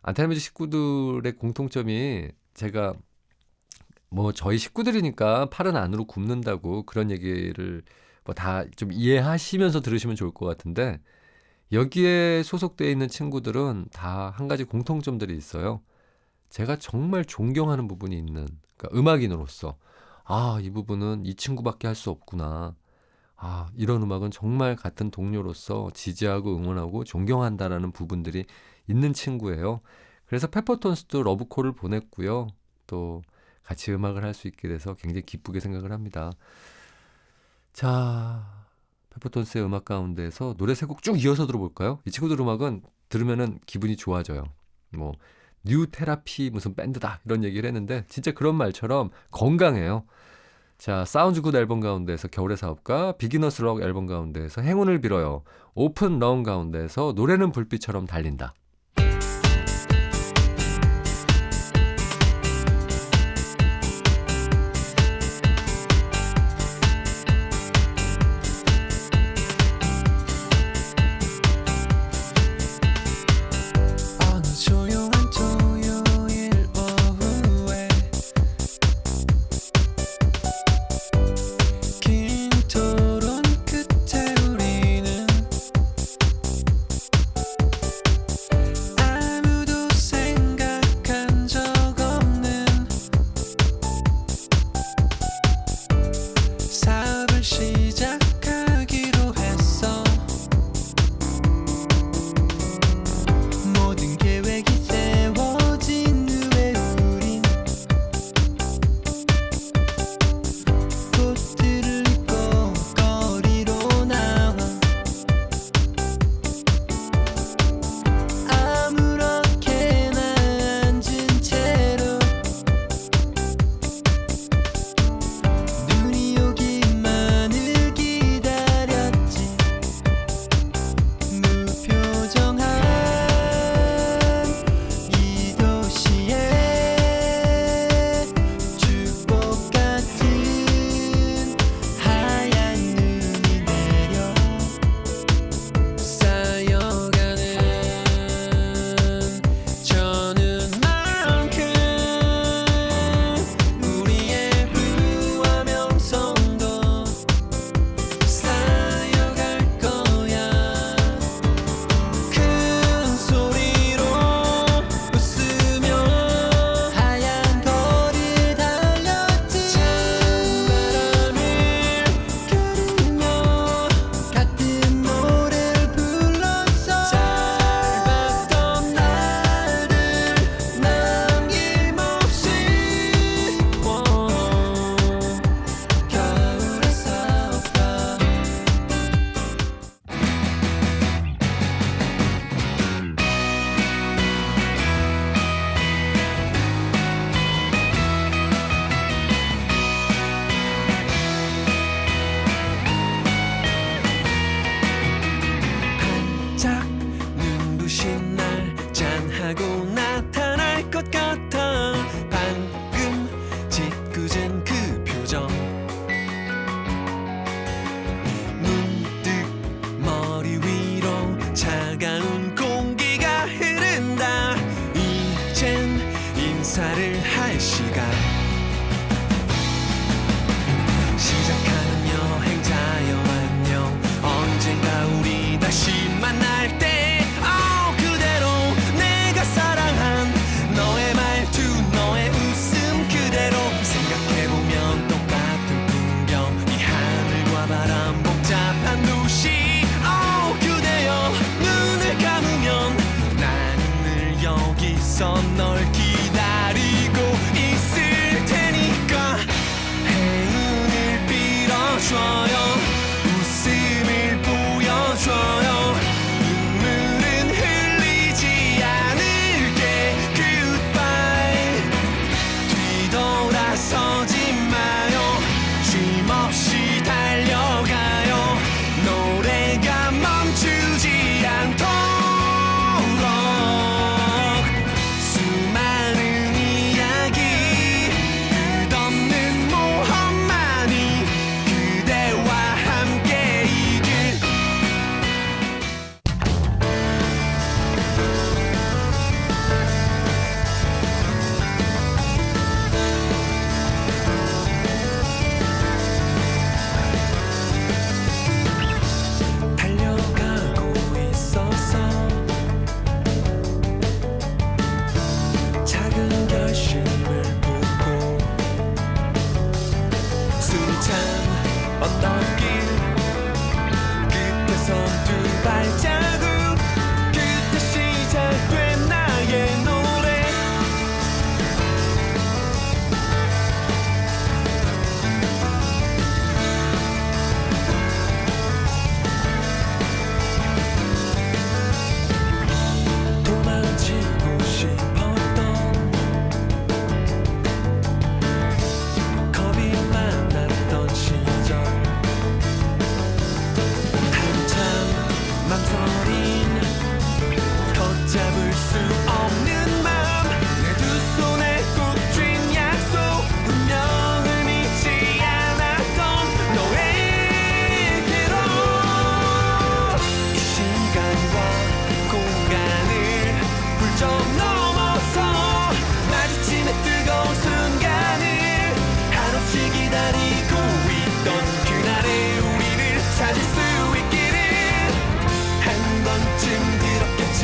안테나 뮤직 식구들의 공통점이 제가 뭐 저희 식구들이니까 팔은 안으로 굽는다고 그런 얘기를 뭐 다 좀 이해하시면서 들으시면 좋을 것 같은데 여기에 소속되어 있는 친구들은 다 한 가지 공통점들이 있어요. 제가 정말 존경하는 부분이 있는 그러니까 음악인으로서 이 부분은 이 친구밖에 할 수 없구나. 이런 음악은 정말 같은 동료로서 지지하고 응원하고 존경한다라는 부분들이 있는 친구예요. 그래서 페퍼톤스도 러브콜을 보냈고요. 또 같이 음악을 할 수 있게 돼서 굉장히 기쁘게 생각을 합니다. 자, 페퍼톤스의 음악 가운데에서 노래 세 곡 쭉 이어서 들어볼까요? 이 친구들 음악은 들으면은 기분이 좋아져요. 뭐 뉴 테라피 무슨 밴드다 이런 얘기를 했는데 진짜 그런 말처럼 건강해요. 자, 사운드 굿 앨범 가운데에서 겨울의 사업가, 비기너스 록 앨범 가운데에서 행운을 빌어요, 오픈 런 가운데에서 노래는 불빛처럼 달린다. 어느 조용한 토요일 오후에 긴 토론 끝에 우리는 안아줘요 웃음을 보여줘요 눈물은 흘리지 않을게 Goodbye 뒤돌아서지 마요 쉼없이 달려가요 노래가 멈추지 않도록 수많은 이야기 끝없는 모험만이 그대와 함께 이길 달려가고 있어서 작은 결심을 보고 숨찬 언덕길 끝에선 두 발자국 그때 시작된 나의 노래 도망치고 싶었던 겁이 많았던 시절 한참 망설인 걷잡을 수 없는 마음 내 두 손에 꼭 쥔 약속 운명을 믿지 않았던 너에게로 이 시간과 공간을 훌쩍 넘어서 마주치는 뜨거운 순간을 한없이 기다리고 있던 그날의 우리를 찾을 수 있기를 한 번쯤 들었겠지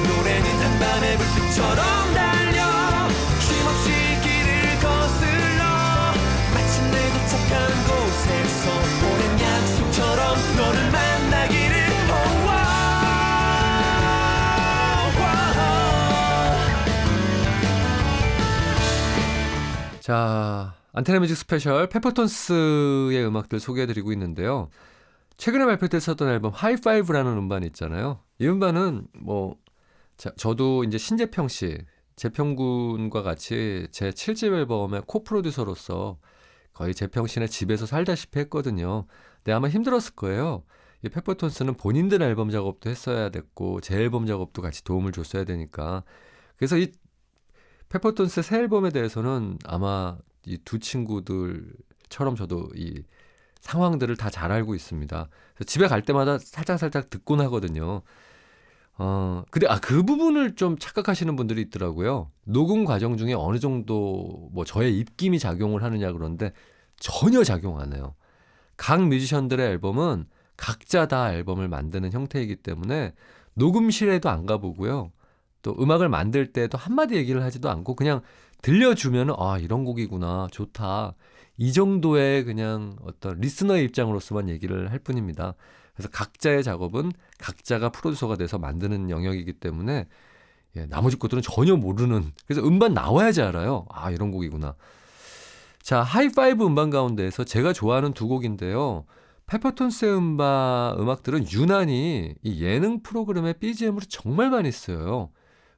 노래는 한밤의 불빛처럼 달려 쉼없이 길을 거슬러 마침내 도착한 곳에서 오랜 약속처럼 너를 만나기를 자, 안테나 뮤직 스페셜 페퍼톤스의 음악들 소개해드리고 있는데요. 최근에 발표됐었던 앨범 하이파이브라는 음반이 있잖아요. 이 음반은 저도 이제 신재평 씨, 재평군과 같이 제 7집 앨범의 코프로듀서로서 거의 재평 씨네 집에서 살다시피 했거든요. 근데 아마 힘들었을 거예요. 이 페퍼톤스는 본인들 앨범 작업도 했어야 됐고 제 앨범 작업도 같이 도움을 줬어야 되니까 그래서 이 페퍼톤스의 새 앨범에 대해서는 아마 이 두 친구들처럼 저도 이 상황들을 다 잘 알고 있습니다. 그래서 집에 갈 때마다 살짝 듣곤 하거든요. 근데 그 부분을 좀 착각하시는 분들이 있더라고요. 녹음 과정 중에 어느 정도 뭐 저의 입김이 작용을 하느냐 그러는데 전혀 작용 안 해요. 각 뮤지션들의 앨범은 각자 다 앨범을 만드는 형태이기 때문에 녹음실에도 안 가보고요. 또 음악을 만들 때도 한마디 얘기를 하지도 않고 그냥 들려주면 이런 곡이구나 좋다 이 정도의 그냥 어떤 리스너의 입장으로서만 얘기를 할 뿐입니다. 그래서 각자의 작업은 각자가 프로듀서가 돼서 만드는 영역이기 때문에 나머지 것들은 전혀 모르는 그래서 음반 나와야지 알아요. 이런 곡이구나. 자, 하이파이브 음반 가운데에서 제가 좋아하는 두 곡인데요. 페퍼톤스의 음악들은 유난히 이 예능 프로그램의 BGM으로 정말 많이 쓰여요.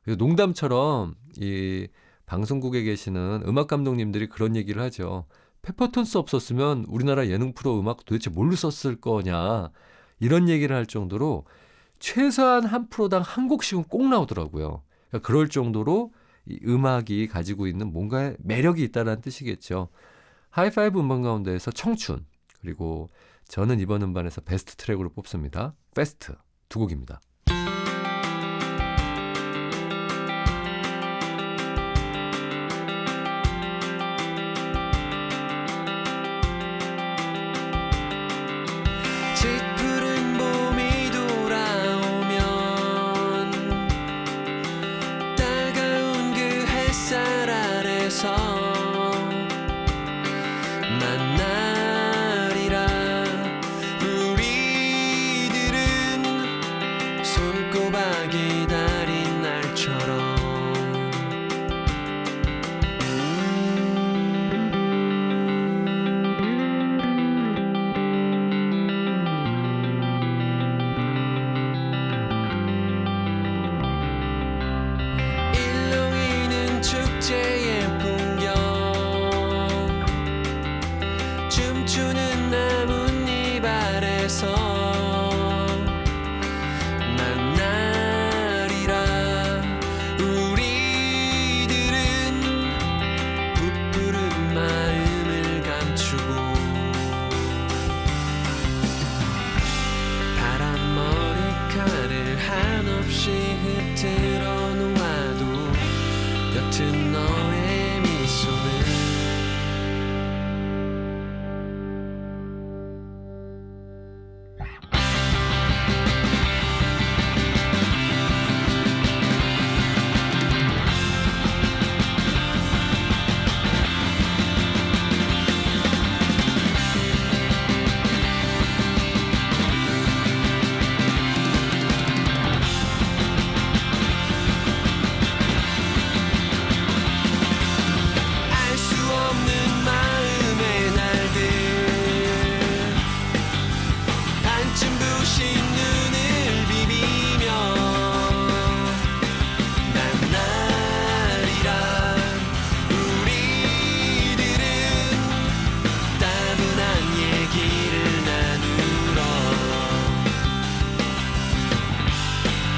그래서 농담처럼 이 방송국에 계시는 음악 감독님들이 그런 얘기를 하죠. 페퍼톤스 없었으면 우리나라 예능 프로 음악 도대체 뭘로 썼을 거냐 이런 얘기를 할 정도로 최소한 한 프로당 한 곡씩은 꼭 나오더라고요. 그러니까 그럴 정도로 이 음악이 가지고 있는 뭔가의 매력이 있다는 뜻이겠죠. 하이파이브 음반 가운데에서 청춘 그리고 저는 이번 음반에서 베스트 트랙으로 뽑습니다. 페스트 두 곡입니다. 짙푸른 봄이 돌아오면 따가운 그 햇살 아래서 만나리라 우리들은 곳에서 만나리라. 우리들은 부푸른 마음을 감추고 파란 머리카락을 한없이 흐트러 놓아도 옅은 너의 미소는 알 수 없는 마음의 날들 한쯤 부신 눈을 비비며 만나리라. 우리들은 따분한 얘기를 나누러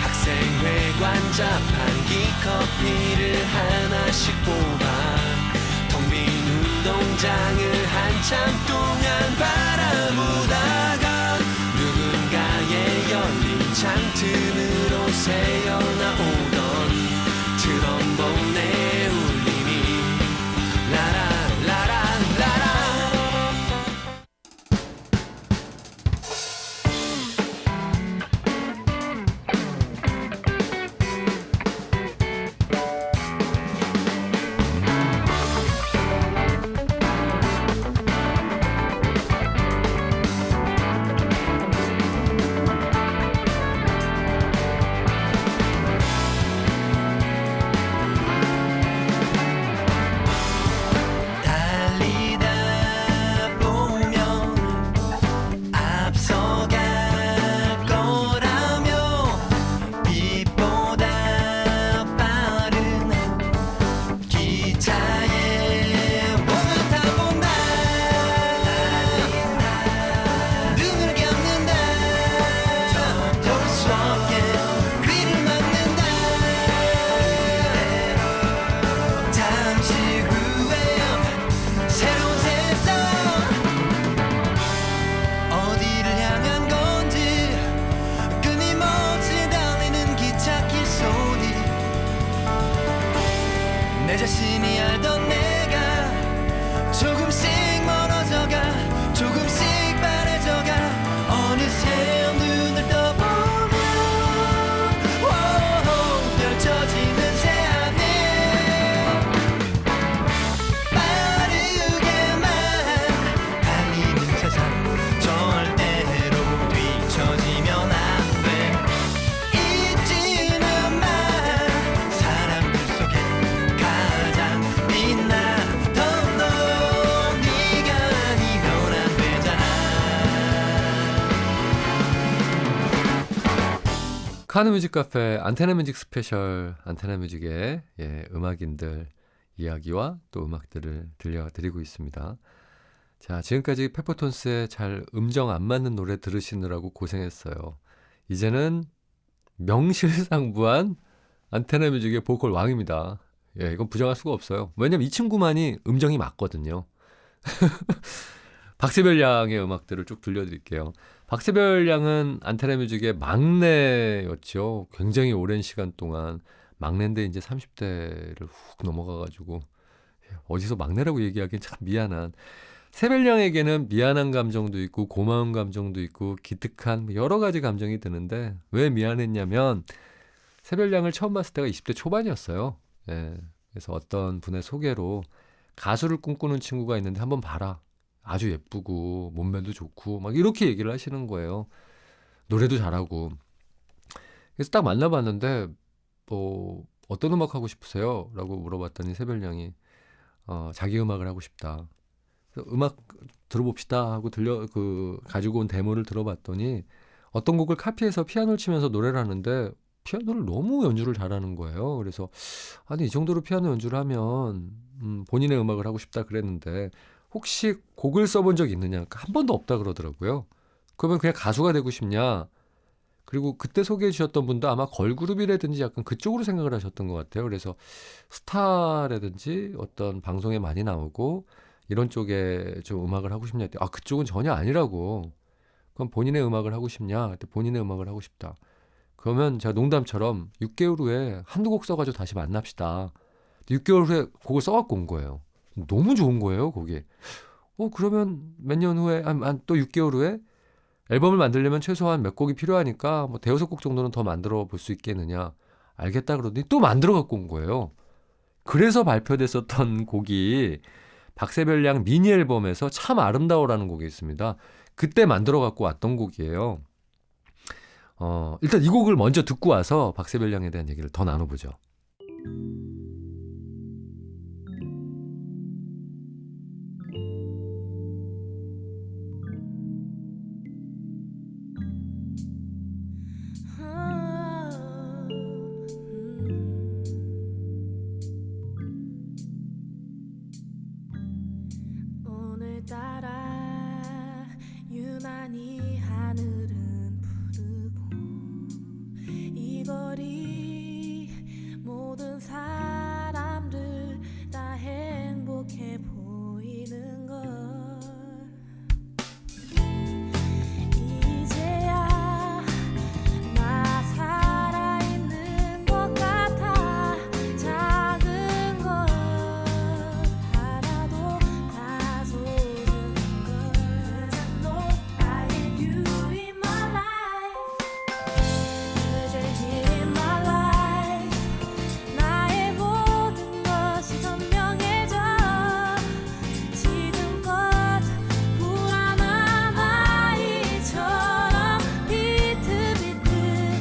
학생회 관자판 기커피를 하나씩 뽑아 텅 빈 운동장을 한참 동안 바라보다가 누군가의 열린 창틀으로 새어나오던 트럼본의 울림이 라라라라라라. 달리다 보면 앞서갈 거라며 빛보다 빠른 기차에 몸을 타본다. 눈을 감는다. 볼 수 없게 귀를 막는다. 잠시 후에 새로운 세상 어디를 향한 건지 끊임없이 달리는 기찻길 소리 내 자신이 알던 내가 조금씩 멀어져가 조금씩 바래져가 어느새 눈을 떠보면 펼쳐지는 새하늘 빠르게만 달리는 세상 절대로 뒤처지면 안 돼. 잊지는 마. 사람들 속에 가장 빛나던 너 네가 아니면 안 되잖아. 카누뮤직 카페 안테나뮤직 스페셜 안테나뮤직의 음악인들 이야기와 또 음악들을 들려드리고 있습니다. 자, 지금까지 페퍼톤스의 잘 음정 안 맞는 노래 들으시느라고 고생했어요. 이제는 명실상부한 안테나뮤직의 보컬 왕입니다. 이건 부정할 수가 없어요. 왜냐면 이 친구만이 음정이 맞거든요. 박세별 양의 음악들을 쭉 들려드릴게요. 박세별 양은 안테나뮤직의 막내였죠. 굉장히 오랜 시간 동안 막내인데 이제 30대를 훅 넘어가가지고 어디서 막내라고 얘기하기엔 참 미안한. 세별 양에게는 미안한 감정도 있고 고마운 감정도 있고 기특한 여러 가지 감정이 드는데 왜 미안했냐면 세별 양을 처음 봤을 때가 20대 초반이었어요. 그래서 어떤 분의 소개로 가수를 꿈꾸는 친구가 있는데 한번 봐라. 아주 예쁘고 몸매도 좋고 막 이렇게 얘기를 하시는 거예요. 노래도 잘하고. 그래서 딱 만나봤는데 뭐 어떤 음악 하고 싶으세요? 라고 물어봤더니 세별양이 자기 음악을 하고 싶다. 그래서 음악 들어봅시다 하고 가지고 온 데모를 들어봤더니 어떤 곡을 카피해서 피아노를 치면서 노래를 하는데 피아노를 너무 연주를 잘하는 거예요. 그래서 아니 이 정도로 피아노 연주를 하면 본인의 음악을 하고 싶다 그랬는데 혹시 곡을 써본 적 있느냐? 한 번도 없다 그러더라고요. 그러면 그냥 가수가 되고 싶냐? 그리고 그때 소개해 주셨던 분도 아마 걸그룹이라든지 약간 그쪽으로 생각을 하셨던 것 같아요. 그래서 스타라든지 어떤 방송에 많이 나오고 이런 쪽에 좀 음악을 하고 싶냐 했더니 그쪽은 전혀 아니라고. 그럼 본인의 음악을 하고 싶냐? 그때 본인의 음악을 하고 싶다. 그러면 제가 농담처럼 6개월 후에 한두 곡 써가지고 다시 만납시다. 6개월 후에 곡을 써갖고 온 거예요. 너무 좋은 거예요, 곡이. 그러면 몇 년 후에, 또 6개월 후에 앨범을 만들려면 최소한 몇 곡이 필요하니까 뭐 대여섯 곡 정도는 더 만들어 볼 수 있겠느냐. 알겠다 그러더니 또 만들어 갖고 온 거예요. 그래서 발표됐었던 곡이 박세별 양 미니 앨범에서 참 아름다워라는 곡이 있습니다. 그때 만들어 갖고 왔던 곡이에요. 일단 이 곡을 먼저 듣고 와서 박세별 양에 대한 얘기를 더 나눠보죠. 오늘따라 유난히 하늘은 푸르고 이 거리 모든 사람들 다 행복해 보이는 걸 이제야 나 살아있는 것 같아 작은 것 하나도 다 소중한 걸 Cause I know I have you in my life Cause you're here in my life 나의 모든 것이 선명해져 지금껏 불안한 아이처럼 비트비트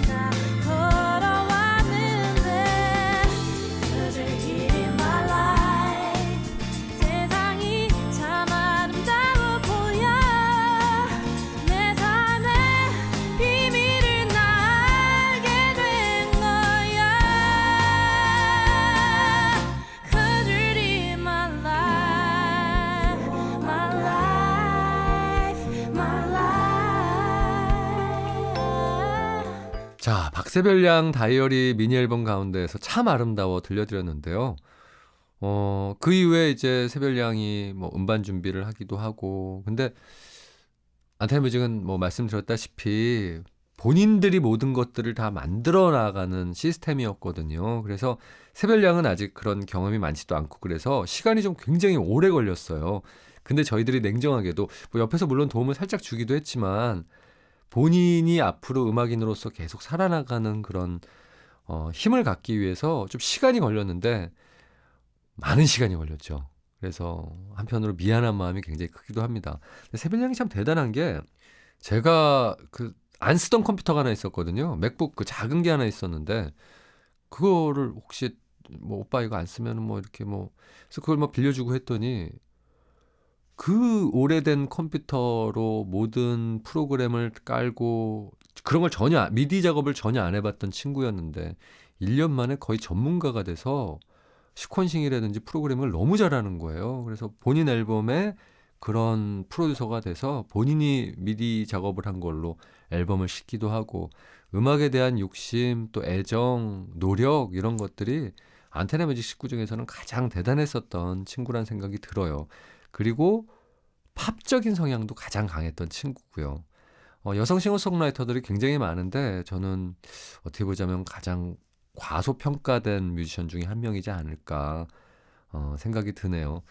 나 걸어왔는데 Cause you're here in my life 세상이 참 아름다워 보여 내 삶의 비밀을 알게 된 거야 Cause you're in my life my life my life 자, 박세별 양 다이어리 미니 앨범 가운데에서 참 아름다워 들려드렸는데요. 그 이후에 이제 세별 양이 뭐 음반 준비를 하기도 하고, 근데 안타뮤직은 뭐 말씀드렸다시피 본인들이 모든 것들을 다 만들어 나가는 시스템이었거든요. 그래서 세별 양은 아직 그런 경험이 많지도 않고 그래서 시간이 좀 굉장히 오래 걸렸어요. 근데 저희들이 냉정하게도 뭐 옆에서 물론 도움을 살짝 주기도 했지만 본인이 앞으로 음악인으로서 계속 살아나가는 그런 힘을 갖기 위해서 좀 시간이 걸렸는데 많은 시간이 걸렸죠. 그래서 한편으로 미안한 마음이 굉장히 크기도 합니다. 근데 세별 양이 참 대단한 게 제가 그 안 쓰던 컴퓨터가 하나 있었거든요. 맥북 그 작은 게 하나 있었는데 그거를 혹시 뭐 오빠 이거 안 쓰면 뭐 이렇게 뭐 그래서 그걸 뭐 빌려주고 했더니 그 오래된 컴퓨터로 모든 프로그램을 깔고 그런 걸 전혀 미디 작업을 전혀 안 해봤던 친구였는데 1년 만에 거의 전문가가 돼서 시퀀싱이라든지 프로그램을 너무 잘하는 거예요. 그래서 본인 앨범에 그런 프로듀서가 돼서 본인이 미디 작업을 한 걸로 앨범을 싣기도 하고 음악에 대한 욕심, 또 애정, 노력 이런 것들이 안테나뮤직 식구 중에서는 가장 대단했었던 친구란 생각이 들어요. 그리고 팝적인 성향도 가장 강했던 친구고요. 여성 싱어송라이터들이 굉장히 많은데 저는 어떻게 보자면 가장 과소평가된 뮤지션 중에 한 명이지 않을까 생각이 드네요.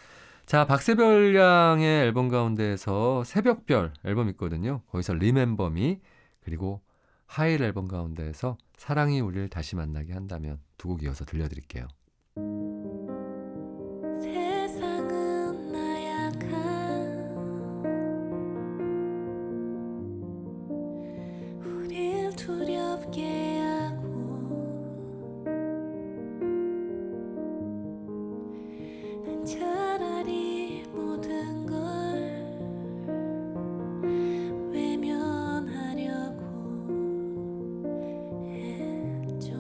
자, 박세별 양의 앨범 가운데에서 새벽별 앨범 있거든요. 거기서 Remember Me 그리고 하일 앨범 가운데에서 사랑이 우리를 다시 만나게 한다면 두 곡 이어서 들려드릴게요. 세상은 나약한 우릴 두렵게 하고 난 차라리 모든 걸 외면하려고 했죠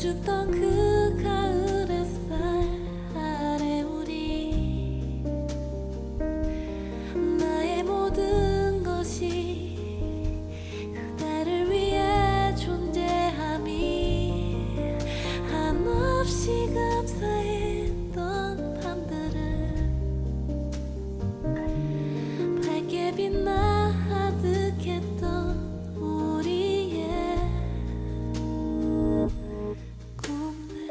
주던 그 가을 햇살 아래 우리 나의 모든 것이 그대를 위해 존재함이 한없이 감사했던 밤들을 밝게 빛나 아득했던 우리의 꿈들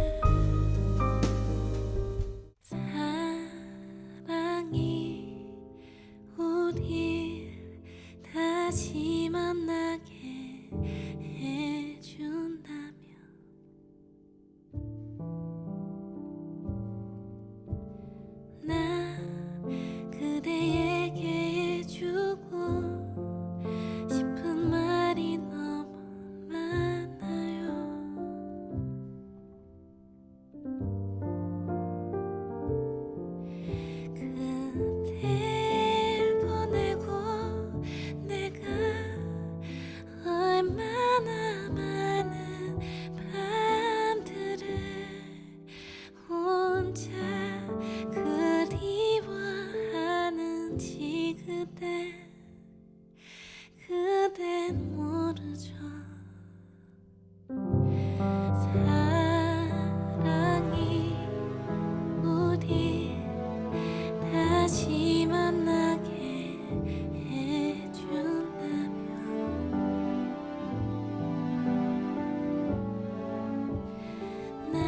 사랑이 우릴 다시 만나게 해준다면 나 그대에게 해주고 싶은 말이 너무 많아요. 그댈 보내고 내가 얼마나 많은 밤들을 혼자 그리워하는지 그댄 모르죠. 사랑이 우리 다시 만나게 해준다면 나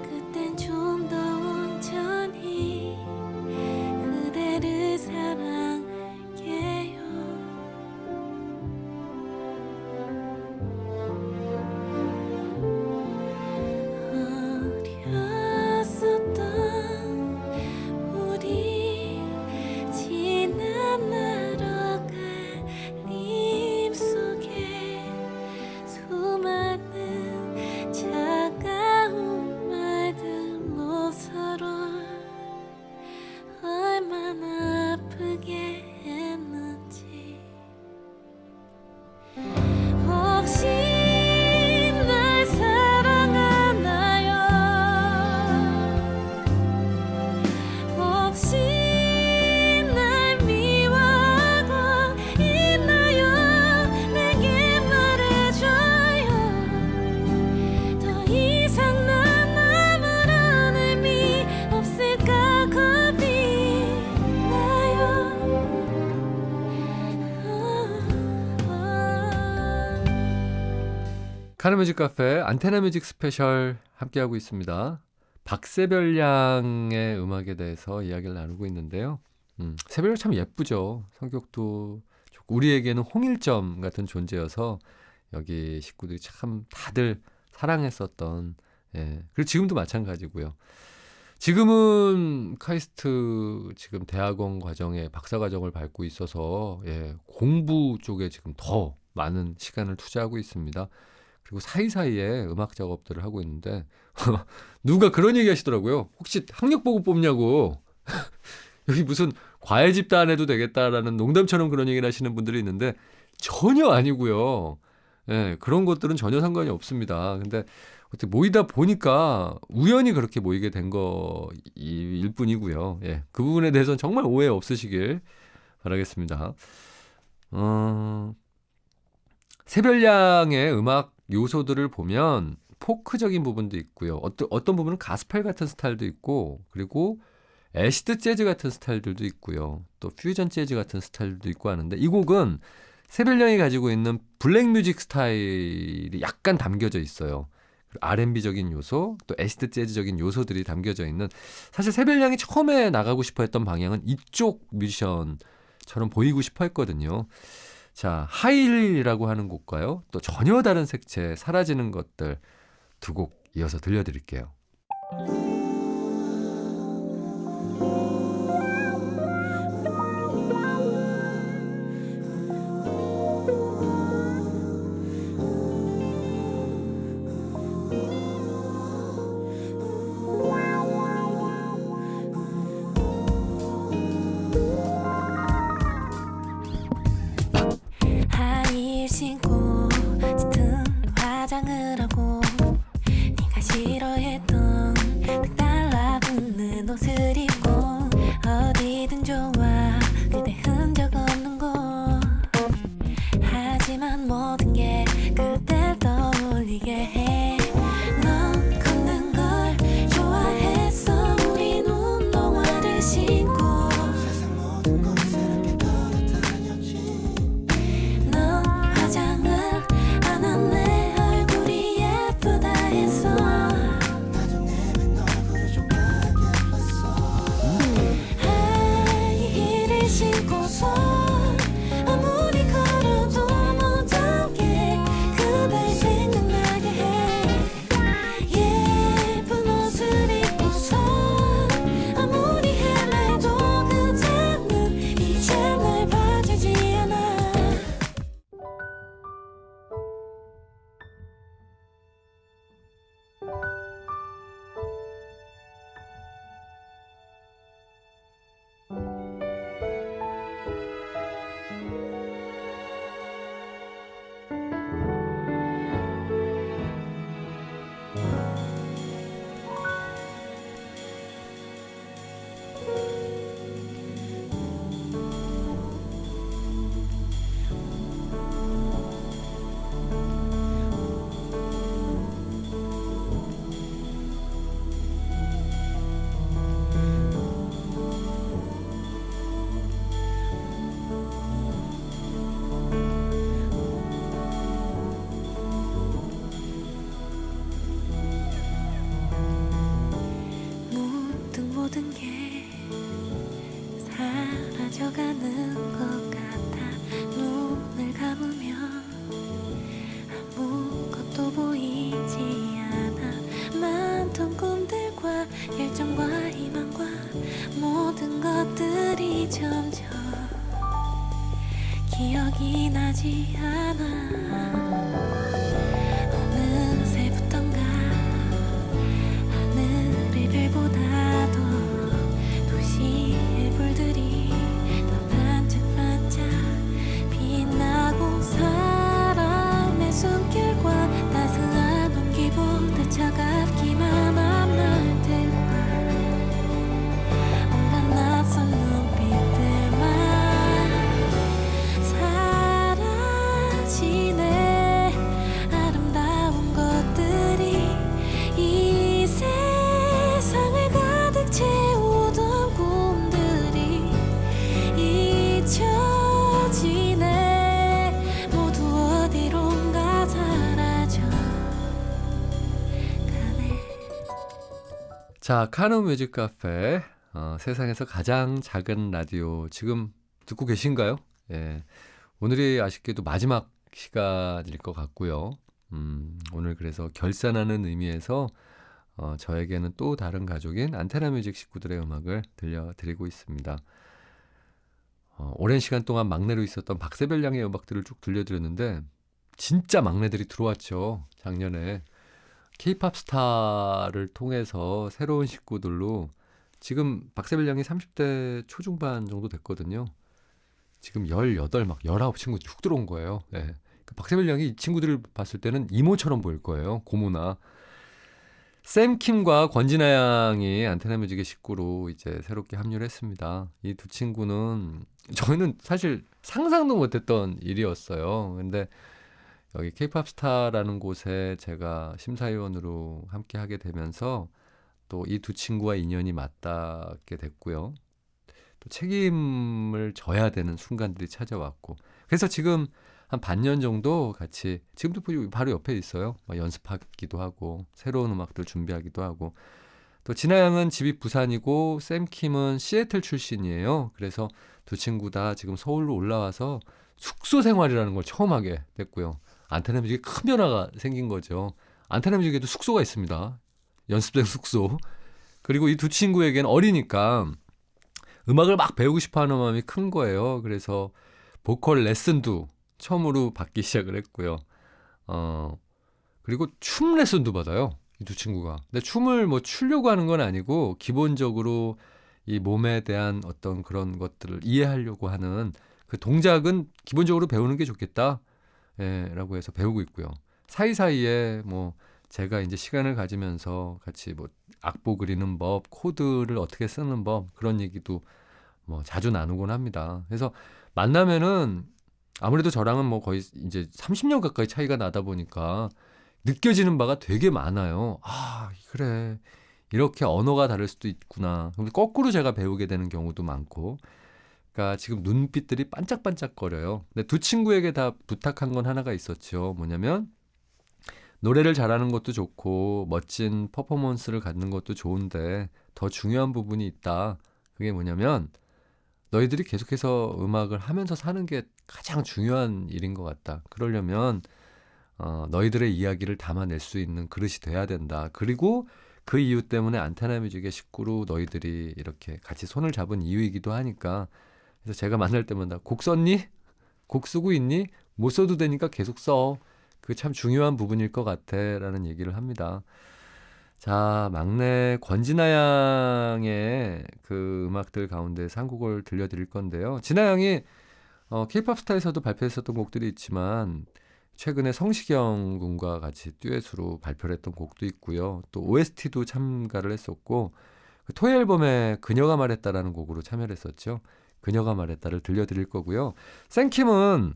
그땐 좀 더 온전히 그대를 사랑할게요. 어렸었던 우리 지난 날어갈림 속에 수많은 차가운 말들로 서로 얼마나 아프게 했는지 혹시 날 사랑하나요? 혹시 날 미워하고 있나요? 내게 말해줘요. 더 이상 난 아무런 의미 없을까 겁이 나요. 카노뮤직 카페 안테나 뮤직 스페셜 함께하고 있습니다. 박세별 양의 음악에 대해서 이야기를 나누고 있는데요. 세별 양 참 예쁘죠. 성격도 좋고 우리에게는 홍일점 같은 존재여서 여기 식구들이 참 다들 사랑했었던, 예. 그리고 지금도 마찬가지고요. 지금은 카이스트 지금 대학원 과정에 박사 과정을 밟고 있어서, 예, 공부 쪽에 지금 더 많은 시간을 투자하고 있습니다. 그리고 사이사이에 음악 작업들을 하고 있는데 누가 그런 얘기 하시더라고요. 혹시 학력 보고 뽑냐고. 여기 무슨 과외 집단 해도 되겠다라는 농담처럼 그런 얘기를 하시는 분들이 있는데 전혀 아니고요. 예, 그런 것들은 전혀 상관이 없습니다. 근데 어떻게 모이다 보니까 우연히 그렇게 모이게 된 거일 뿐이고요. 예, 그 부분에 대해서는 정말 오해 없으시길 바라겠습니다. 세별양의 음악 요소들을 보면 포크적인 부분도 있고요. 어떤 부분은 가스펠 같은 스타일도 있고, 그리고 애시드 재즈 같은 스타일들도 있고요. 또 퓨전 재즈 같은 스타일도 있고 하는데, 이 곡은 세별양이 가지고 있는 블랙 뮤직 스타일이 약간 담겨져 있어요. R&B적인 요소, 또 애시드 재즈적인 요소들이 담겨져 있는, 사실 세별양이 처음에 나가고 싶어 했던 방향은 이쪽 뮤지션처럼 보이고 싶어 했거든요. 자, 하일이라고 하는 곡과요, 또 전혀 다른 색채, 사라지는 것들 두 곡 이어서 들려드릴게요. 하일 신고 짙은 화장을 하고 가는 것 같아. 눈을 감으면 아무것도 보이지 않아. 많던 꿈들과 열정과 희망과 모든 것들이 점점 기억이 나지 않아. 어느새부턴가 하늘의 별보다도 도시의 불들이 더 반짝반짝 빛나고 사람의 숨결과 따스한 온기보다 차갑기만 한 말들과 온갖 낯선 눈빛들만 사라지네. 아름다운 것들이 이 세상을 가득 채우던 꿈들이 잊혀지네. 모두 어디론가 사라져 가네. 자, 카누 뮤직 카페, 세상에서 가장 작은 라디오 지금 듣고 계신가요? 예. 오늘이 아쉽게도 마지막 시간일 것 같고요. 오늘 그래서 결산하는 의미에서 저에게는 또 다른 가족인 안테나 뮤직 식구들의 음악을 들려드리고 있습니다. 오랜 시간 동안 막내로 있었던 박세별 양의 음악들을 쭉 들려드렸는데 진짜 막내들이 들어왔죠. 작년에 K-팝 스타를 통해서 새로운 식구들로 지금 박세별 양이 30대 초중반 정도 됐거든요. 지금 18, 막 19 친구들이 훅 들어온 거예요. 네. 그 박세별 양이 이 친구들을 봤을 때는 이모처럼 보일 거예요. 고모나. 샘킴과 권진아 양이 안테나 뮤직의 식구로 이제 새롭게 합류를 했습니다. 이 두 친구는 저희는 사실 상상도 못했던 일이었어요. 근데 여기 K-팝 스타라는 곳에 제가 심사위원으로 함께 하게 되면서 또 이 두 친구와 인연이 맞닿게 됐고요. 또 책임을 져야 되는 순간들이 찾아왔고, 그래서 지금 한 반년 정도 같이, 지금도 바로 옆에 있어요. 막 연습하기도 하고 새로운 음악들 준비하기도 하고. 또 진아 양은 집이 부산이고 샘킴은 시애틀 출신이에요. 그래서 두 친구 다 지금 서울로 올라와서 숙소 생활이라는 걸 처음 하게 됐고요. 안테나 뮤직에 큰 변화가 생긴 거죠. 안테나 뮤직에도 숙소가 있습니다. 연습생 숙소. 그리고 이 두 친구에게는 어리니까 음악을 막 배우고 싶어하는 마음이 큰 거예요. 그래서 보컬 레슨도 처음으로 받기 시작을 했고요. 그리고 춤 레슨도 받아요. 이 두 친구가. 근데 춤을 뭐 추려고 하는 건 아니고 기본적으로 이 몸에 대한 어떤 그런 것들을 이해하려고 하는 그 동작은 기본적으로 배우는 게 좋겠다. 예, 라고 해서 배우고 있고요. 사이사이에 뭐 제가 이제 시간을 가지면서 같이 뭐 악보 그리는 법, 코드를 어떻게 쓰는 법, 그런 얘기도 뭐 자주 나누곤 합니다. 그래서 만나면은 아무래도 저랑은 뭐 거의 이제 30년 가까이 차이가 나다 보니까 느껴지는 바가 되게 많아요. 아, 그래. 이렇게 언어가 다를 수도 있구나. 그럼 거꾸로 제가 배우게 되는 경우도 많고. 그러니까 지금 눈빛들이 반짝반짝거려요. 근데 두 친구에게 다 부탁한 건 하나가 있었죠. 뭐냐면 노래를 잘하는 것도 좋고 멋진 퍼포먼스를 갖는 것도 좋은데 더 중요한 부분이 있다. 그게 뭐냐면 너희들이 계속해서 음악을 하면서 사는 게 가장 중요한 일인 것 같다. 그러려면 너희들의 이야기를 담아낼 수 있는 그릇이 돼야 된다. 그리고 그 이유 때문에 안테나 뮤직의 식구로 너희들이 이렇게 같이 손을 잡은 이유이기도 하니까. 그래서 제가 만날 때마다 곡 썼니? 곡 쓰고 있니? 못 써도 되니까 계속 써. 그 참 중요한 부분일 것 같아 라는 얘기를 합니다. 자, 막내 권진아 양의 그 음악들 가운데서 한 곡을 들려드릴 건데요. 진아 양이 K-팝 스타에서도 발표했었던 곡들이 있지만 최근에 성시경 군과 같이 듀엣으로 발표를 했던 곡도 있고요. 또 OST도 참가를 했었고 그 토이 앨범에 그녀가 말했다라는 곡으로 참여를 했었죠. 그녀가 말했다를 들려드릴 거고요. 생킴은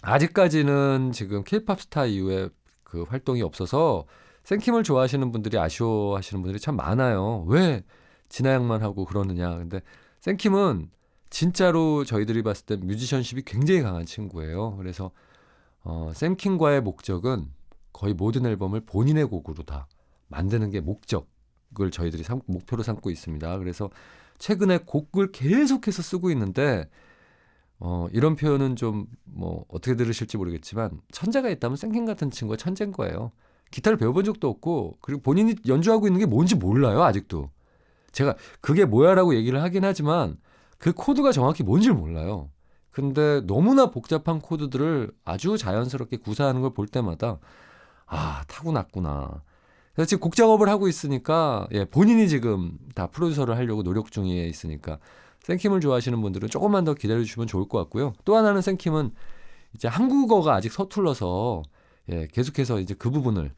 아직까지는 지금 K-팝 스타 이후에 그 활동이 없어서 생킴을 좋아하시는 분들이 아쉬워하시는 분들이 참 많아요. 왜 진아 양만 하고 그러느냐. 근데 생킴은 진짜로 저희들이 봤을 때 뮤지션십이 굉장히 강한 친구예요. 그래서 샘킴과의 목적은 거의 모든 앨범을 본인의 곡으로 다 만드는 게 목적을 저희들이 목표로 삼고 있습니다. 그래서 최근에 곡을 계속해서 쓰고 있는데 이런 표현은 좀 뭐 어떻게 들으실지 모르겠지만 천재가 있다면 생킹 같은 친구가 천재인 거예요. 기타를 배워본 적도 없고 그리고 본인이 연주하고 있는 게 뭔지 몰라요. 아직도. 제가 그게 뭐야라고 얘기를 하긴 하지만 그 코드가 정확히 뭔지를 몰라요. 근데 너무나 복잡한 코드들을 아주 자연스럽게 구사하는 걸 볼 때마다 타고났구나. 그래서 지금 곡 작업을 하고 있으니까 본인이 지금 다 프로듀서를 하려고 노력 중에 있으니까 생킴을 좋아하시는 분들은 조금만 더 기다려 주시면 좋을 것 같고요. 또 하나는 생킴은 이제 한국어가 아직 서툴러서 계속해서 이제 그 부분을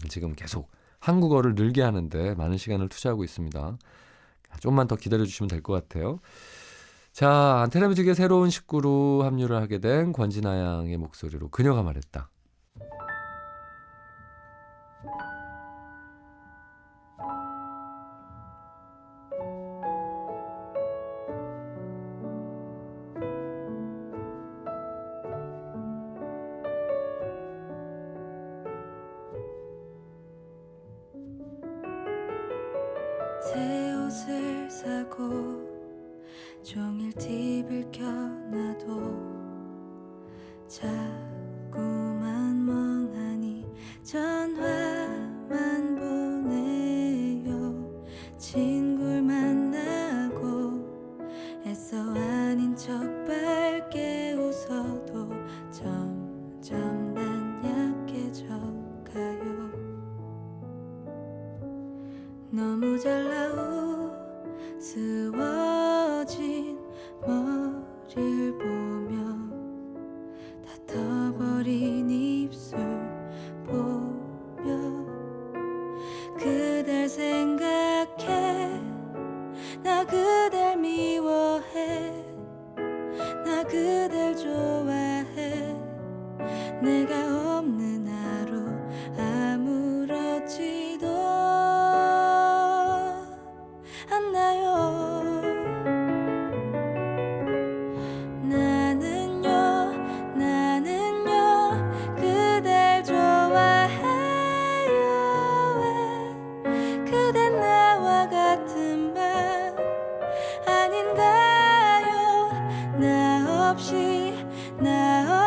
지금 계속 한국어를 늘게 하는데 많은 시간을 투자하고 있습니다. 좀만 더 기다려 주시면 될 것 같아요. 자, 안테나 뮤직의 새로운 식구로 합류를 하게 된 권진아 양의 목소리로 그녀가 말했다. 새 옷을 사고 종일 TV를 켜놔도 자꾸만 멍하니 전화만 보내요. 친구를 만나고 애써 아닌 척 밝게 웃어도 점점 난 약해져 가요. 너무 잘나우 스워진 머리를 보며 닫혀버린 입술 보며 그댈 생각해. 나 그댈 미워해. 나 그댈 좋아해. 내가 없는 하루 아무렇지도 않나요. 나는요 그댈 좋아해요. 왜 그댄 나와 같은 밤 아닌가요. 나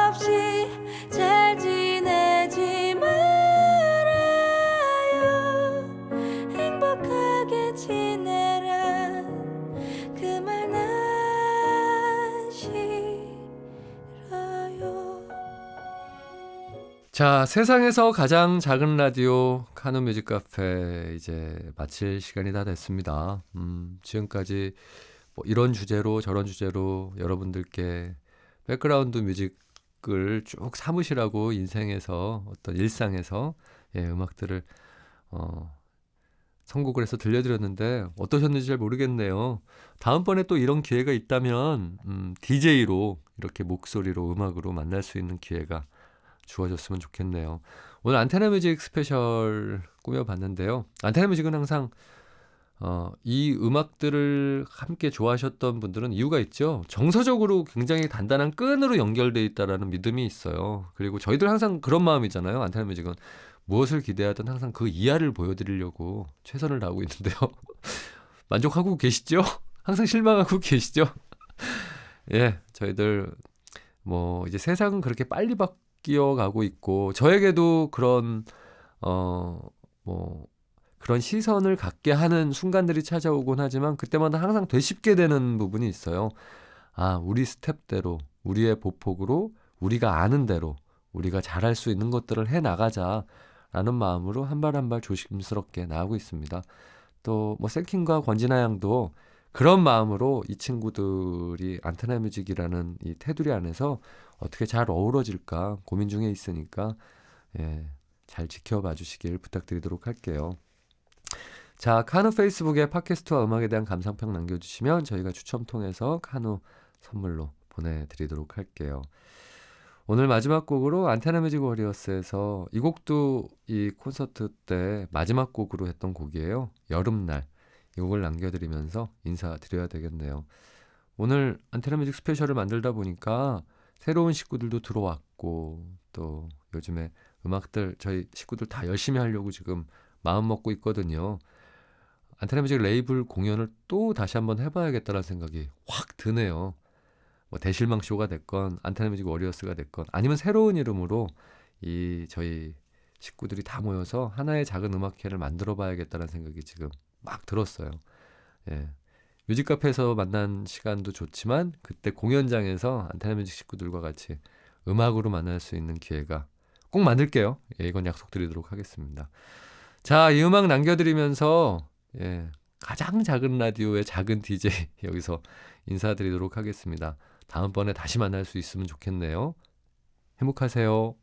없이 잘 지내지 말아요. 행복하게 지내라 그 말 난 싫어요. 자, 세상에서 가장 작은 라디오 카누 뮤직 카페 이제 마칠 시간이 다 됐습니다. 지금까지 뭐 이런 주제로 저런 주제로 여러분들께 백그라운드 뮤직을 쭉 삼으시라고 인생에서 어떤 일상에서 음악들을 선곡을 해서 들려드렸는데 어떠셨는지 잘 모르겠네요. 다음번에 또 이런 기회가 있다면 DJ로 이렇게 목소리로 음악으로 만날 수 있는 기회가 주어졌으면 좋겠네요. 오늘 안테나 뮤직 스페셜 꾸며봤는데요. 안테나 뮤직은 항상 이 음악들을 함께 좋아하셨던 분들은 이유가 있죠. 정서적으로 굉장히 단단한 끈으로 연결돼 있다라는 믿음이 있어요. 그리고 저희들 항상 그런 마음이잖아요. 안테나 뮤직은 무엇을 기대하든 항상 그 이하를 보여드리려고 최선을 다하고 있는데요. 만족하고 계시죠? 항상 실망하고 계시죠? 저희들 뭐 이제 세상은 그렇게 빨리 바뀌어가고 있고 저에게도 그런 그런 시선을 갖게 하는 순간들이 찾아오곤 하지만 그때마다 항상 되씹게 되는 부분이 있어요. 우리 스텝대로, 우리의 보폭으로, 우리가 아는 대로, 우리가 잘할 수 있는 것들을 해나가자라는 마음으로 한 발 한 발 조심스럽게 나아가고 있습니다. 또 뭐 생킹과 권진아 양도 그런 마음으로 이 친구들이 안테나 뮤직이라는 이 테두리 안에서 어떻게 잘 어우러질까 고민 중에 있으니까 잘 지켜봐 주시길 부탁드리도록 할게요. 자, 카누 페이스북에 팟캐스트와 음악에 대한 감상평 남겨주시면 저희가 추첨 통해서 카누 선물로 보내드리도록 할게요. 오늘 마지막 곡으로 안테나 뮤직 워리어스에서 이 곡도 이 콘서트 때 마지막 곡으로 했던 곡이에요. 여름날. 이 곡을 남겨드리면서 인사드려야 되겠네요. 오늘 안테나 뮤직 스페셜을 만들다 보니까 새로운 식구들도 들어왔고 또 요즘에 음악들 저희 식구들 다 열심히 하려고 지금 마음 먹고 있거든요. 안테나 뮤직 레이블 공연을 또 다시 한번 해봐야겠다는 생각이 확 드네요. 뭐 대실망 쇼가 됐건 안테나뮤직 워리어스가 됐건 아니면 새로운 이름으로 이 저희 식구들이 다 모여서 하나의 작은 음악회를 만들어 봐야겠다는 생각이 지금 막 들었어요. 예. 뮤직 카페에서 만난 시간도 좋지만 그때 공연장에서 안테나뮤직 식구들과 같이 음악으로 만날 수 있는 기회가 꼭 만들게요. 예, 이건 약속드리도록 하겠습니다. 자, 이 음악 남겨드리면서 가장 작은 라디오의 작은 DJ 여기서 인사드리도록 하겠습니다. 다음번에 다시 만날 수 있으면 좋겠네요. 행복하세요.